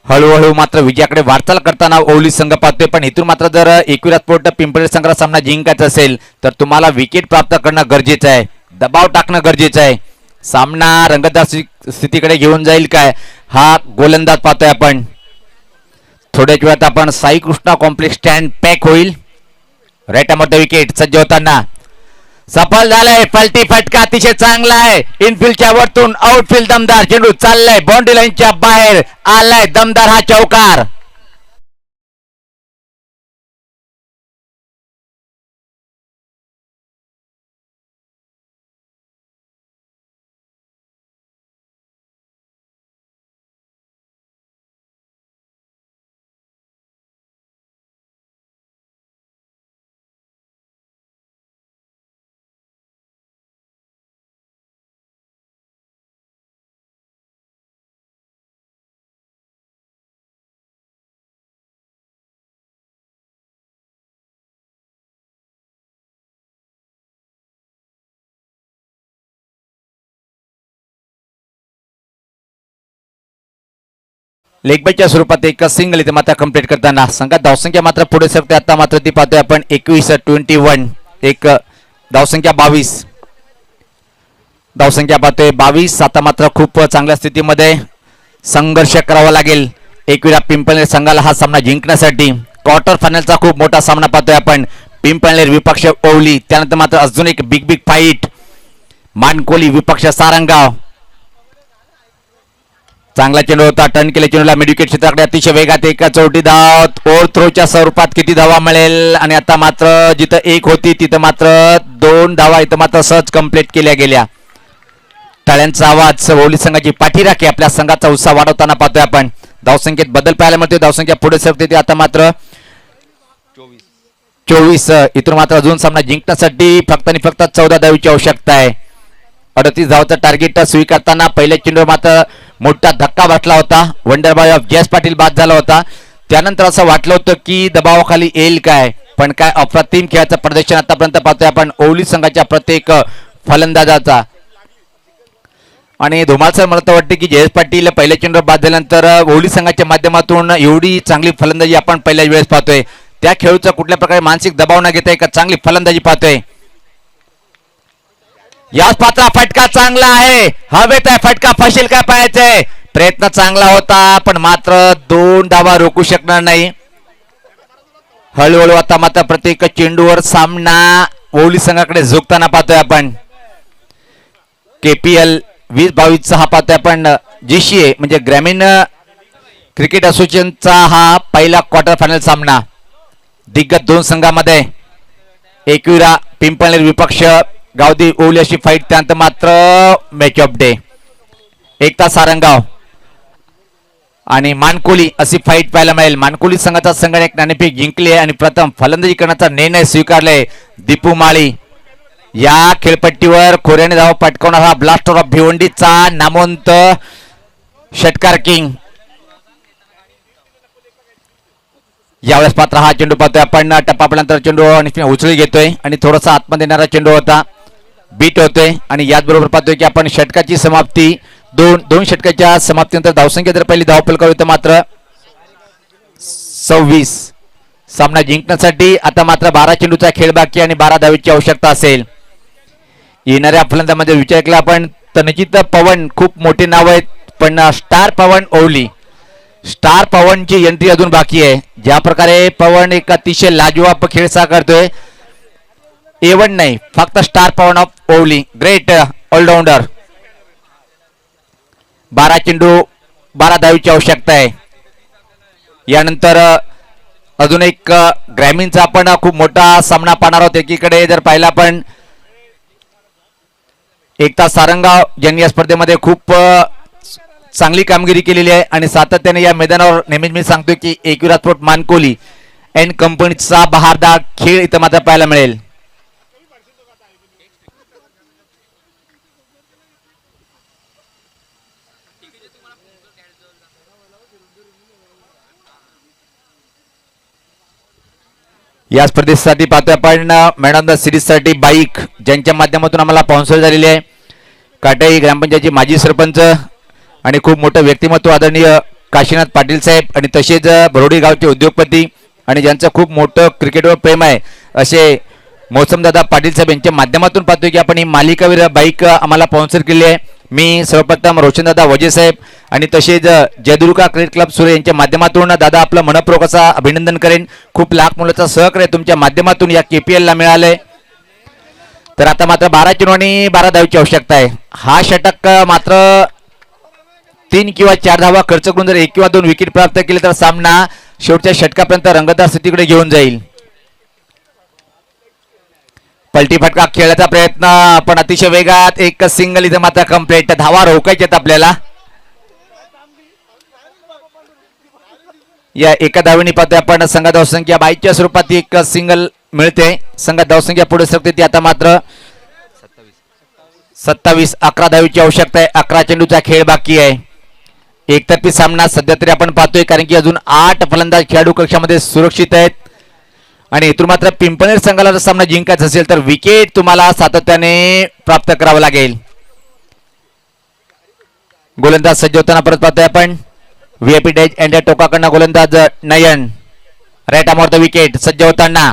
हळूहळू मात्र विजयाकडे वाटचाल करताना ओवली संघ पाहतोय. पण इथून मात्र जर एकविरा स्पोर्ट पिंपळे संघाचा सामना जिंकायचा असेल तर तुम्हाला विकेट प्राप्त करणं गरजेचं आहे, दबाव टाकणं गरजेचं आहे. सामना रंगतदार स्थितीकडे घेऊन जाईल काय हा गोलंदाज पाहतोय आपण. थोड्याच वेळात आपण Sai Krishna complex stand pack होईल. राईट अमर द विकेट सज्ज होताना सफल झालाय. पलटी फटका अतिशय चांगला आहे. इनफिल्डच्या वरतून आउटफिल्ड दमदार चेंडू चाललाय, बाउंड्री लाईनच्या बाहेर आलाय. दमदार हा चौकार. लेगबाईच्या स्वरूपात एक सिंगल इथे मात्र कंप्लीट करताना संघात धावसंख्या मात्र पुढे सरकते. आता मात्र ती पाहतोय आपण 21-21. एक धावसंख्या 22, धावसंख्या पाहतोय 22. आता मात्र खूप चांगल्या स्थितीमध्ये संघर्ष करावा लागेल एकविरा पिंपळनेर संघाला हा सामना जिंकण्यासाठी. क्वार्टर फायनलचा खूप मोठा सामना पाहतोय आपण. पिंपळनेर विपक्ष ओवली, त्यानंतर मात्र अजून एक बिग फाईट मानकोली विपक्ष सारंगाव. चांगला चेंडू होता, टर्न केले चेंडूला मिडविकेट क्षेत्राकडे अतिशय वेगात एक चौटी धाव ओव्हर थ्रोच्या स्वरूपात किती धावा मिळेल. आणि आता मात्र जिथं एक होती तिथं मात्र 2 धावा इथं मात्र सहज कंप्लीट केल्या गेल्या. टाळ्यांचा आवाज ओवली संघाची पाठीराखी आपल्या संघाचा उत्साह वाढवताना पाहतोय आपण. धावसंख्येत बदल पाहायला मिळतोय, धावसंख्या पुढे सरकते. आता मात्र 24. इथून मात्र अजून सामना जिंकण्यासाठी फक्त आणि फक्त 14 धावेची आवश्यकता आहे. 38 धावाचं टार्गेट स्वीकारताना पहिल्या चेंडूवर मात्र मोठा धक्का बसला होता. Wonder boy of Jayesh Patil बाद झाला होता. त्यानंतर असं वाटलं होतं की दबावाखाली येईल काय, पण काय अप्रतिम खेळाचं प्रदर्शन आतापर्यंत पाहतोय आपण ओवली संघाच्या प्रत्येक फलंदाजाचा. आणि धुमाल सर मला तर वाटते की जयेश पाटील पहिल्या चेंडूवर बाद झाल्यानंतर ओवली संघाच्या माध्यमातून एवढी चांगली फलंदाजी आपण पहिल्या वेळेस पाहतोय. त्या खेळूचा कुठल्या प्रकारे मानसिक दबाव न घेता एका चांगली फलंदाजी पाहतोय. याच पात्रा फटका चांगला आहे, हवेत आहे फटका, फशील काय पाहायचंय. प्रयत्न चांगला होता पण मात्र 2 धावा रोखू शकणार नाही. हळूहळू आता मात्र प्रत्येक चेंडूवर सामना ओवली संघाकडे झुकताना पाहतोय आपण. KPL 2022 हा पाहतोय आपण. GCA म्हणजे ग्रामीण क्रिकेट असोसिएशनचा हा पहिला क्वार्टर फायनल सामना. दिग्गज 2 संघामध्ये एकविरा पिंपळनेर विपक्ष गावदी ओवली अशी फाईट. त्यानंतर मात्र मॅच ऑफ डे एकता सारंगाव आणि मानकोली अशी फाईट पाहायला मिळेल. मानकोली संघाचा संघाने एक नाणेफेक जिंकली आहे आणि प्रथम फलंदाजी करण्याचा निर्णय स्वीकारलाय दीपू माळी. या खेळपट्टीवर खोऱ्याने धाव पटकावणारा ब्लास्टर ऑफ भिवंडीचा नामवंत षटकार किंग. यावेळेस पात्र हा चेंडू पाहतोय आपण. टप्पा पडल्यानंतर चेंडू आणि उचली घेतोय आणि थोडासा आतमध्ये येणारा चेंडू होता, बीट होतोय. आणि याचबरोबर पाहतोय की आपण षटकाची समाप्ती दोन षटकाच्या समाप्तीनंतर धावसंख्या जर पहिली धावफलकावर तर मात्र 26. सामना जिंकण्यासाठी आता मात्र 12 चेंडूचा खेळ बाकी आणि 12 धावेची आवश्यकता असेल. येणाऱ्या फलंदामध्ये विचार केला आपण तनजित पवन खूप मोठे नाव आहेत, पण स्टार पवन ओवली, स्टार पवनची एंट्री अजून बाकी आहे. ज्या प्रकारे पवन एक अतिशय लाजवाब खेळ साकारतोय, A1 नाही फक्त star Pavan of Ovli, great allrounder. 12 चेंडू 12 धावेची आवश्यकता आहे. यानंतर अजून एक ग्रामीणचा आपण खूप मोठा सामना पाहणार आहोत. एकीकडे जर पाहिला आपण एकता सारंगाव ज्यांनी या स्पर्धेमध्ये खूप चांगली कामगिरी केलेली आहे आणि सातत्याने या मैदानावर नेहमीच मी सांगतोय की एकविरा स्पोर्ट मानकोली अँड कंपनीचा बहारदार खेळ इथं मात्र पाहायला मिळेल. या स्पर्धेसाठी पाहतोय आपण मॅन ऑफ द सिरीज साठी बाईक ज्यांच्या माध्यमातून आम्हाला स्पॉन्सर झालेले आहे. काटाई ग्रामपंचायतचे माजी सरपंच आणि खूप मोठं व्यक्तिमत्व आदरणीय काशीनाथ पाटील साहेब आणि तसेच बरोडी गावचे उद्योगपती आणि ज्यांचं खूप मोठं क्रिकेटवर प्रेम आहे असे मौसमदादा पाटील साहेब यांच्या माध्यमातून पाहतोय की आपण ही मालिकावीर बाईक आम्हाला स्पॉन्सर केली आहे. मी सर्वप्रथम रोशनदादा वजे साहेब आणि तसेच जयदुर्गा क्रिकेट क्लब सुरे यांच्या माध्यमातून दादा आपलं मनपूर्वक असा अभिनंदन करेन. खूप लाख मुलाचा सहकार्य तुमच्या माध्यमातून या KPL ला मिळालंय. तर आता मात्र 12 चेंडू आणि 12 धावेची आवश्यकता आहे. हा षटक मात्र 3 किंवा 4 धावा खर्च करून जर 1 किंवा 2 विकेट प्राप्त केले तर सामना शेवटच्या षटकापर्यंत रंगतदार स्थितीकडे घेऊन जाईल. पलटी फटका खेळण्याचा प्रयत्न पण अतिशय वेगात एक सिंगल इथे मात्र कंप्लीट. धावा रोखायच्यात आपल्याला. या एका धावेने पाहतोय आपण संघ धावसंख्या 22च्या स्वरूपात एक सिंगल मिळते. संघ धावसंख्या पुढे सरकते ती आता मात्र 27. 11 धावेची आवश्यकता आहे. 11 चेंडूचा खेळ बाकी आहे. एकतर्फी सामना सध्या तरी आपण पाहतोय कारण की अजून 8 फलंदाज खेळाडू कक्षामध्ये सुरक्षित आहेत आणि इथून मात्र पिंपळनेर संघाला जर सामना जिंकायचा असेल तर विकेट तुम्हाला सातत्याने प्राप्त करावं लागेल. गोलंदाज सज्ज होताना परत पाहतोय आपण VIP डॅच अँड टोकाकडनं गोलंदाज Nayan right arm off the wicket सज्ज होताना.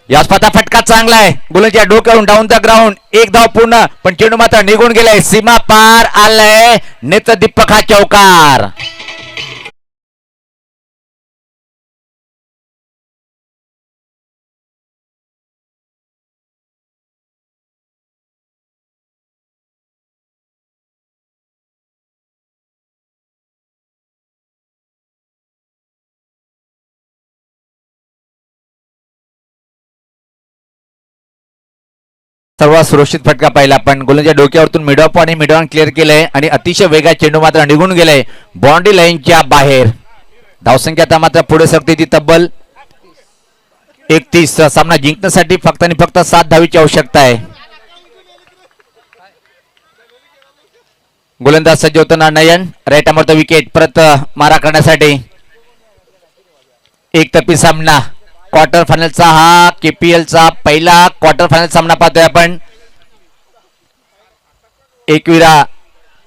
या स्पर्धा फटका चांगला आहे. गोलंदाजच्या डोक्यावरून डाऊन द ग्राउंड. एक धाव पूर्ण पण चेंडू मात्र निघून गेलाय. सीमा पार आलाय. नेत्र दीपक हा चौकार. सर्वात सुरक्षित फटका पाहिला पण गोलंदाजच्या डोक्यावरतून मिडऑफ आणि मिडऑन क्लिअर केलंय आणि अतिशय वेगात चेंडू मात्र निघून गेलाय बाउंड्री लाईनच्या बाहेर. धावसंख्या आता मात्र पुढे सरकते ती तब्बल 31 सामना जिंकण्यासाठी फक्त आणि फक्त 7 धावीची आवश्यकता आहे. गोलंदाज सज्ज होताना नयन राईट आमोर द विकेट परत मारा करण्यासाठी. एकतर्फी सामना क्वार्टर फायनलचा हा केपीएलचा पहिला क्वार्टर फायनल सामना पाहतोय आपण. एकविरा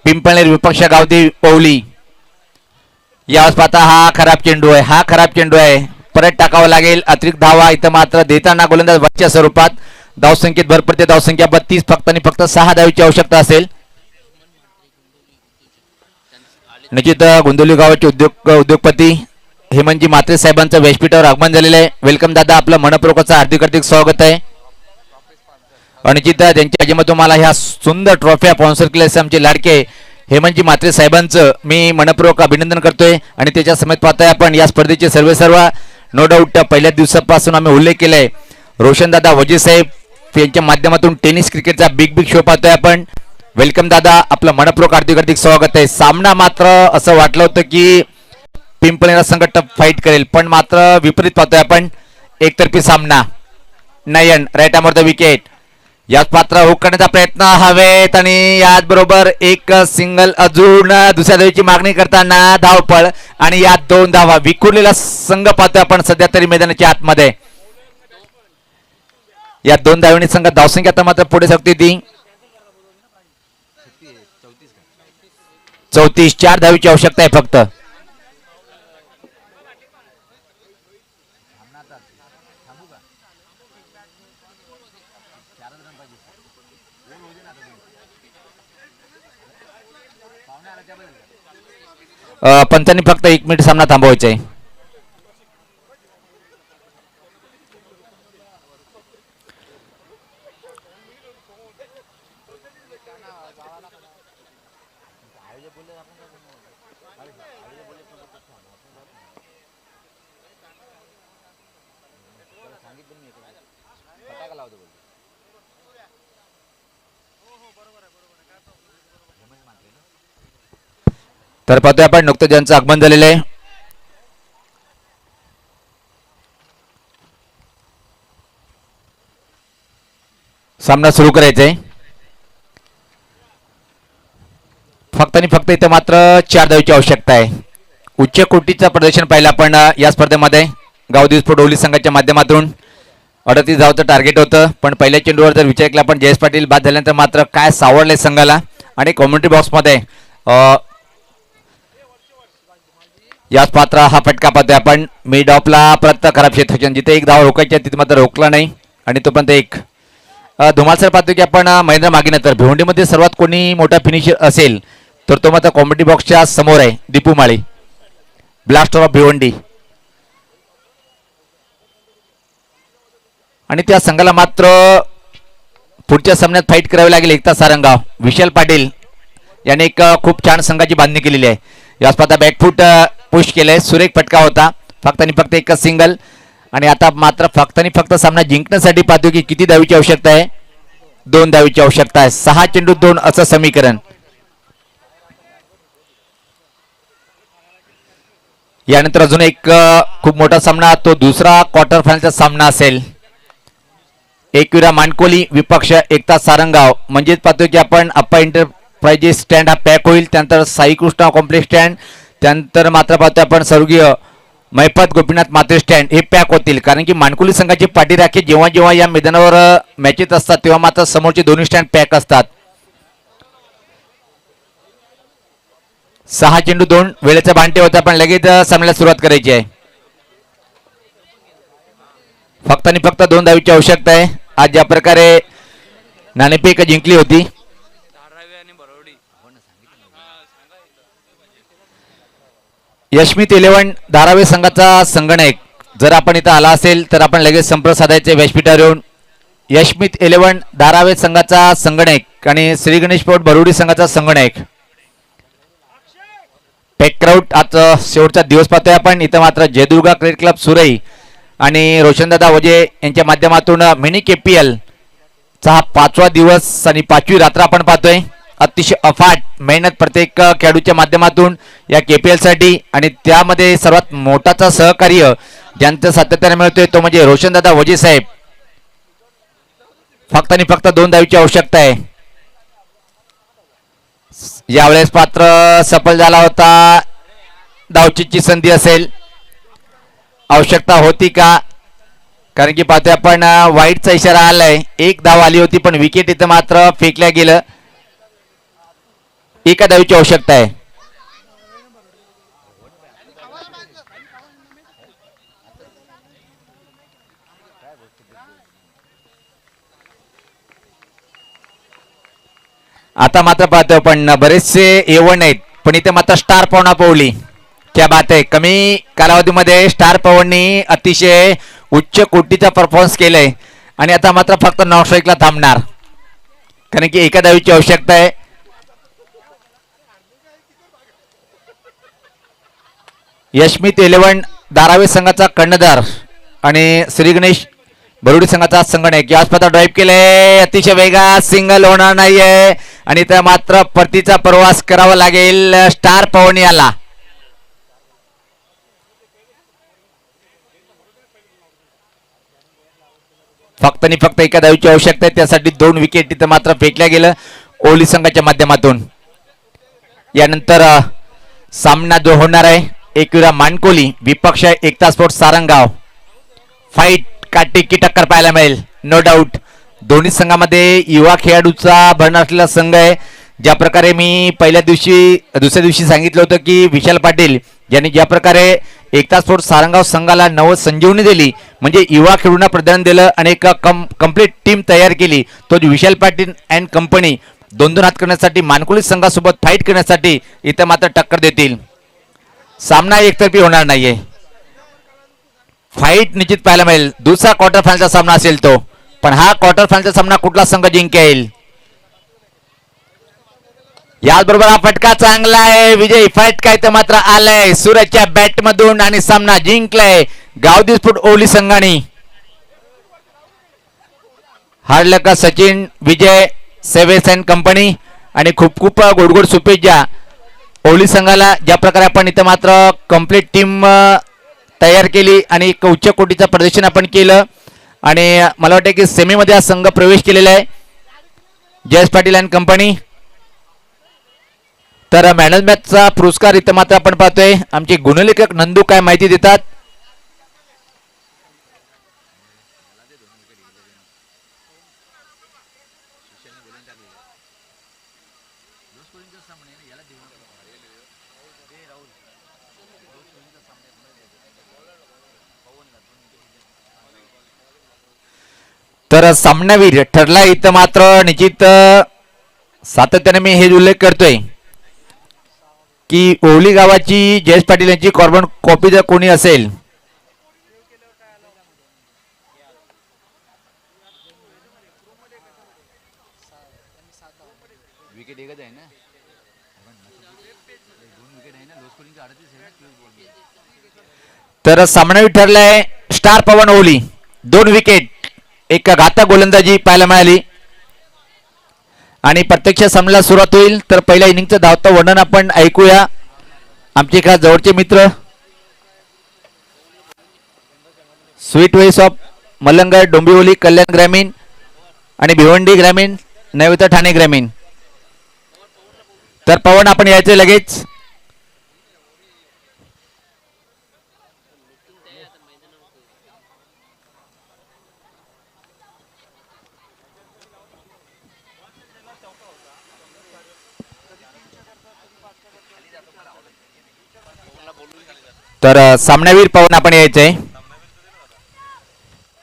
पिंपळनेर विपक्ष गावदेवी पवली. यावेळेस पाहता हा खराब चेंडू आहे, हा खराब चेंडू आहे, परत टाकावा लागेल. अतिरिक्त धावा इथं मात्र देताना गोलंदाज वरच्या स्वरूपात. धावसंख्येत भर पडते, धावसंख्या 32, फक्त आणि फक्त 6 धावीची आवश्यकता असेल. निश्चित गोंदवली गावाचे उद्योगपती हेमंतजी म्हात्रे साहेबांचं व्यासपीठावर आगमन झालेलं आहे. वेलकम दादा, आपलं मनपूर्वक हार्दिक स्वागत आहे. आणि निश्चित त्यांच्या आजीमध्ये तुम्हाला ह्या सुंदर ट्रॉफ्या स्पॉन्सर केल्याचे आमचे लाडके हेमंतजी म्हात्रे साहेबांचं मी मनपूर्वक अभिनंदन करतोय. आणि त्याच्या समेत पाहतोय आपण या स्पर्धेचे सर्व नो डाऊट पहिल्या दिवसापासून आम्ही उल्लेख केलाय. रोशनदादा वजीर साहेब यांच्या माध्यमातून टेनिस क्रिकेटचा बिग शो पाहतोय आपण. वेलकम दादा, आपलं मनपूर्वक हार्दिक स्वागत आहे. सामना मात्र असं वाटलं होतं की पिंपळनेर संघ टफ फाईट करेल, पण मात्र विपरीत पाहतोय आपण. एकतर्फी सामना. नयन राईट आमोर द विकेट. याच पात्र हुक करण्याचा प्रयत्न हवेत आणि याचबरोबर एक सिंगल अजून दुसऱ्या धावेची मागणी करताना धावपळ आणि यात 2 धावा. विखुरलेला संघ पाहतोय आपण सध्या तरी मैदानाच्या आतमध्ये. या 2 धावांनी संघ धावसंख्या आता मात्र पुढे सरकते ती 34. 4 धावीची आवश्यकता आहे फक्त. पंचांनी फक्त 1 मिनिट सामना थांबवायचा आहे. तर पाहतोय आपण नुकतंच ज्यांचं आगमन झालेलं आहे. सामना सुरू करायचा आहे. फक्त आणि फक्त इथे मात्र 4 धावीची आवश्यकता आहे. उच्च कोटीचं प्रदर्शन पाहिलं आपण या स्पर्धेमध्ये. गावदेवी स्पोर्ट ओली संघाच्या माध्यमातून 38 धावचं टार्गेट होतं, पण पहिल्या चेंडूवर जर विचार केला आपण जयेश पाटील बाद झाल्यानंतर मात्र काय सावरले संघाला. आणि कम्युनिटी बॉक्समध्ये याच पात्र हा फटका पाहतोय आपण. मिड ऑफला परत खराब क्षेत्ररक्षण, जिथे 1 धाव रोखायची तिथे मात्र रोखला नाही आणि तो पण एक धुमालसर पाहतो की आपण महेंद्र मागीनंतर भिवंडीमध्ये सर्वात कोणी मोठा फिनिशर असेल तर तो मात्र कॉमेडी बॉक्सच्या समोर आहे. दीपू माळी, ब्लास्टर ऑफ भिवंडी. आणि त्या संघाला मात्र पुढच्या सामन्यात फाईट करावी लागेल एकता सारंगाव. विशाल पाटील याने एक खूप छान संघाची बांधणी केलेली आहे. या स्पर्धा बॅकफूट पुश केलंय, सुरेख फटका होता. फक्त आणि फक्त एक सिंगल. आणि आता मात्र फक्त आणि फक्त सामना जिंकण्यासाठी पाहतो की किती धावीची आवश्यकता आहे. 2 धावीची आवश्यकता आहे. 6 चेंडू 2 असं समीकरण. यानंतर अजून एक खूप मोठा सामना, तो दुसरा क्वार्टर फायनलचा सामना असेल. एकविरा मानकोली विपक्ष एकता सारंगाव. म्हणजेच पाहतोय की आपण अप्पा एंटरप्राइजेस स्टँड हा पॅक होईल. त्यानंतर साई कृष्णा कॉम्प्लेक्स स्टँड, त्यानंतर मात्र पाहतोय आपण स्वर्गीय महिपत गोपीनाथ मात्रे स्टँड हे पॅक होतील. कारण की मानकोली संघाची पाठीराखी जेव्हा जेव्हा या मैदानावर मॅचेस असतात तेव्हा मात्र समोरचे दोन्ही स्टँड पॅक असतात. 6 चेंडू 2 वेळेचा भांटे होता, पण लगेच सामन्याला सुरुवात करायची आहे. फक्त आणि फक्त 2 धावीची आवश्यकता आहे. आज ज्या प्रकारे नाणेफेक जिंकली होती, यशमित 11 धारावे संघाचा संगणक जर आपण इथं आला असेल तर आपण लगेच संपर्क साधायचे व्यासपीठावर येऊन. यशमित 11 धारावे संघाचा संगणक आणि श्री गणेश स्पोर्ट भरुडी संघाचा संगणक. पॅकआउट आज शेवटचा दिवस पाहतोय आपण. इथं मात्र जयदुर्गा क्रिकेट क्लब सुरई आणि रोशनदादा वजे यांच्या माध्यमातून मिनी केपीएल चा 5वा दिवस आणि 5वी रात्र आपण पाहतोय. अतिशय अफाट मेहनत प्रत्येक खेळाडूच्या माध्यमातून या KPL साठी आणि त्यामध्ये सर्वात मोठाचा सहकार्य ज्यांचं सातत्याने मिळतोय तो म्हणजे रोशनदादा वजे साहेब. फक्त आणि फक्त 2 धावेची आवश्यकता आहे. यावेळेस पात्र सफल झाला होता. धावचीची संधी असेल, आवश्यकता होती का? कारण की पाहतोय आपण वाईटचा इशारा आलाय. 1 धाव आली होती पण विकेट इथं मात्र फेकल्या गेलं. एका धावेची आवश्यकता आहे. आता मात्र पाहतोय आपण बरेचसे A1 आहेत पण इथे मात्र स्टार पवना पवली. क्या बात आहे. कमी कालावधीमध्ये स्टार पवननी अतिशय उच्च कोटीचा परफॉर्मन्स केलाय आणि आता मात्र फक्त नॉन स्ट्राईकला थांबणार कारण की एका धावेची आवश्यकता आहे. यशमित 11 धारावी संघाचा कर्णधार आणि श्री गणेश बरुडी संघाचा संगणक या स्पर्धा ड्राईव्ह केले. अतिशय वेगात सिंगल होणार नाहीये आणि त्या मात्र परतीचा प्रवास करावा लागेल स्टार पवन याला. फक्त आणि फक्त एका धावेची आवश्यकता आहे. त्यासाठी 2 विकेट इथं मात्र फेकल्या गेलं ओली संघाच्या माध्यमातून. यानंतर सामना जो होणार आहे एकविरा मानकोली विपक्ष एकता स्पोर्ट्स सारंगाव. फाईट काटी की टक्कर पाहायला मिळेल नो डाऊट. दोन्ही संघामध्ये युवा खेळाडूचा भरण असलेला संघ आहे. ज्या प्रकारे मी दुसऱ्या दिवशी सांगितलं होतं की विशाल पाटील यांनी ज्या प्रकारे एकता स्पोर्ट्स सारंगाव संघाला नव संजीवनी दिली म्हणजे युवा खेळाडूंना प्रदान दिलं आणि एक कंप्लीट टीम तयार केली. तो विशाल पाटील अँड कंपनी 2-2 हात करण्यासाठी मानकोली संघासोबत फाईट करण्यासाठी इथं मात्र टक्कर देतील. सामना एकतर्फी होणार नाहीये. फाईट निश्चित पाहायला मिळेल. दुसरा क्वार्टर फायनलचा सामना असेल तो. पण हा क्वार्टर फायनलचा सामना कुठला संघ जिंकेल याचबरोबर हा फटका चांगला आहे. विजय फटका इथं मात्र आलाय सूरजच्या बॅट मधून आणि सामना जिंकलाय गावदीसपूर ओली संघाने. हारलं का सचिन विजय सेवेस अँड कंपनी आणि खूप खूप गोडगोड शुभेच्छा ओली संघाला. ज्या प्रकारे आपण इथं मात्र कंप्लीट टीम तयार केली आणि एक उच्च कोटीचं प्रदर्शन आपण केलं आणि मला वाटतं की सेमीमध्ये हा संघ प्रवेश केलेला आहे जयेश पाटील अँड कंपनी. तर मॅन मॅचचा पुरस्कार इथं मात्र आपण पाहतोय आमचे गुणलेखक नंदू काय माहिती देतात. तर सामनावीर ठरला इथं मात्र निश्चित सातत्याने मी हे उल्लेख करतोय की ओली गावाची जयेश पाटील यांची कॉर्बन कॉपी जर कोणी असेल तर सामनावीर ठरलाय स्टार पवन ओली. 2 विकेट एक घातक गोलंदाजी पाहायला मिळाली आणि प्रत्यक्ष सामन्याला सुरुवात होईल. तर पहिल्या इनिंगचं धावतं वर्णन आपण ऐकूया. आमचे खास जवळचे मित्र स्वीट वेस ऑफ मलंगड डोंबिवली कल्याण ग्रामीण आणि भिवंडी ग्रामीण नैवेद्य ठाणे ग्रामीण. तर पवन आपण यायचं लगेच. तर सामनावीर पवन आपण यायचंय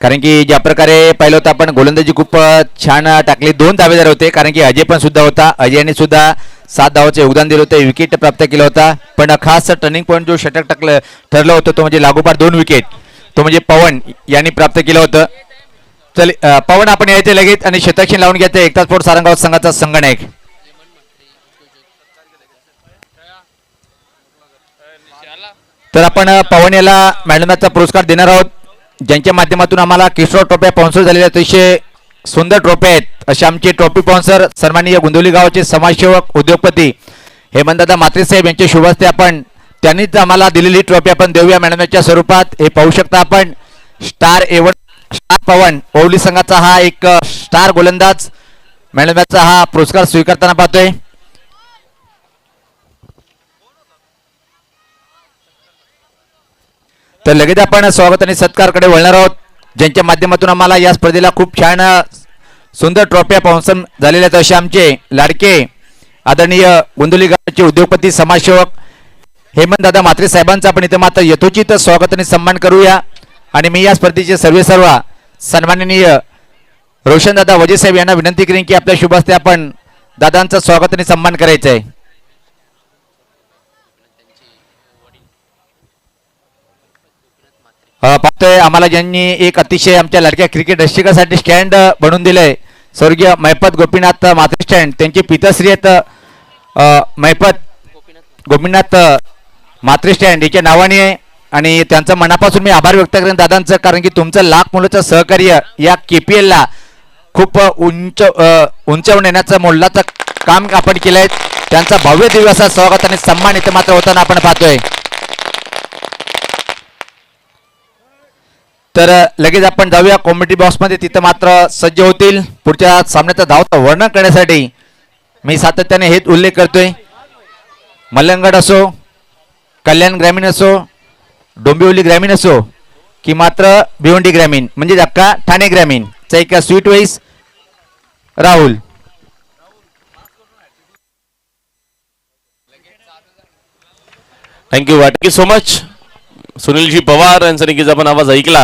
कारण की ज्या प्रकारे पाहिलं होतं आपण गोलंदाजी खूप छान टाकली. 2 दावेदार होते कारण की अजय पण सुद्धा होता. अजयने सुद्धा 7 धावांचे योगदान दिलं होतं. विकेट प्राप्त केलं होता पण खास टर्निंग पॉईंट जो षटक ठरलं होतं तो म्हणजे लागोपाठ 2 विकेट तो म्हणजे पवन यांनी प्राप्त केलं होतं. चल पवन आपण यायचे लगेच आणि शतक्षण लावून घ्यायचं एकता स्पोर्ट्स सारंगाव संघाचा संगणक. तर आपण पवन याला मॅडमचा पुरस्कार देणार आहोत ज्यांच्या माध्यमातून आम्हाला किशोर ट्रॉफ्या स्पॉन्सर झालेल्या अतिशय सुंदर ट्रॉफ्या आहेत असे आमचे ट्रॉफी स्पॉन्सर सन्माननीय गुंदोली गावाचे समाजसेवक उद्योगपती हेमंतदादा म्हात्रे साहेब यांच्या शुभ हस्ते आपण त्यांनीच आम्हाला दिलेली ट्रॉफी आपण देऊया मॅडमच्या स्वरूपात. हे पाहू शकता आपण स्टार पवन ओवली संघाचा हा एक स्टार गोलंदाज मॅडमचा हा पुरस्कार स्वीकारताना पाहतोय. तर लगेच आपण स्वागत आणि सत्कारकडे वळणार आहोत, ज्यांच्या माध्यमातून आम्हाला या स्पर्धेला खूप छान सुंदर ट्रॉफ्या स्पॉन्सर झालेल्या आहेत असे आमचे लाडके आदरणीय गोंदवली गावाचे उद्योगपती समाजसेवक हेमंतदादा म्हात्रे साहेबांचा आपण इथे मात्र यथोचित स्वागत आणि सन्मान करूया. आणि मी या स्पर्धेचे सर्व सन्माननीय रोशनदादा वजे साहेब यांना विनंती करेन की आपल्या शुभ हस्ते आपण दादांचं स्वागत आणि सन्मान करायचं आहे. पाहतोय आम्हाला ज्यांनी एक अतिशय आमच्या लाडक्या क्रिकेट रसिकासाठी स्टँड बनवून दिलंय स्वर्गीय मैपत गोपीनाथ म्हात्रे स्टँड, त्यांचे पिताश्री आहेत मैपत गोपीनाथ म्हात्रे स्टँड याच्या नावाने आहे. आणि त्यांचं मनापासून मी आभार व्यक्त करेन दादांचं, कारण की तुमचं लाख मुलाचं सहकार्य या KPL ला खूप उंचावून येण्याचं मोलाचं काम आपण केलं आहे. त्यांचा भव्य दिवसा स्वागत आणि सन्मान इथे मात्र होताना आपण पाहतोय. तर लगेच आपण जाऊया कॉमेडी बॉक्समध्ये, तिथं मात्र सज्ज होतील पुढच्या सामन्याचं धावतं वर्णन करण्यासाठी. मी सातत्याने हेच उल्लेख करतोय, मल्लंगड असो, कल्याण ग्रामीण असो, डोंबिवली ग्रामीण असो की मात्र भिवंडी ग्रामीण म्हणजे अक्का ठाणे ग्रामीण चा एक sweet voice Rahul. Thank you so much. Sunilji Pawar यांचा निकीचा आपण आवाज ऐकला.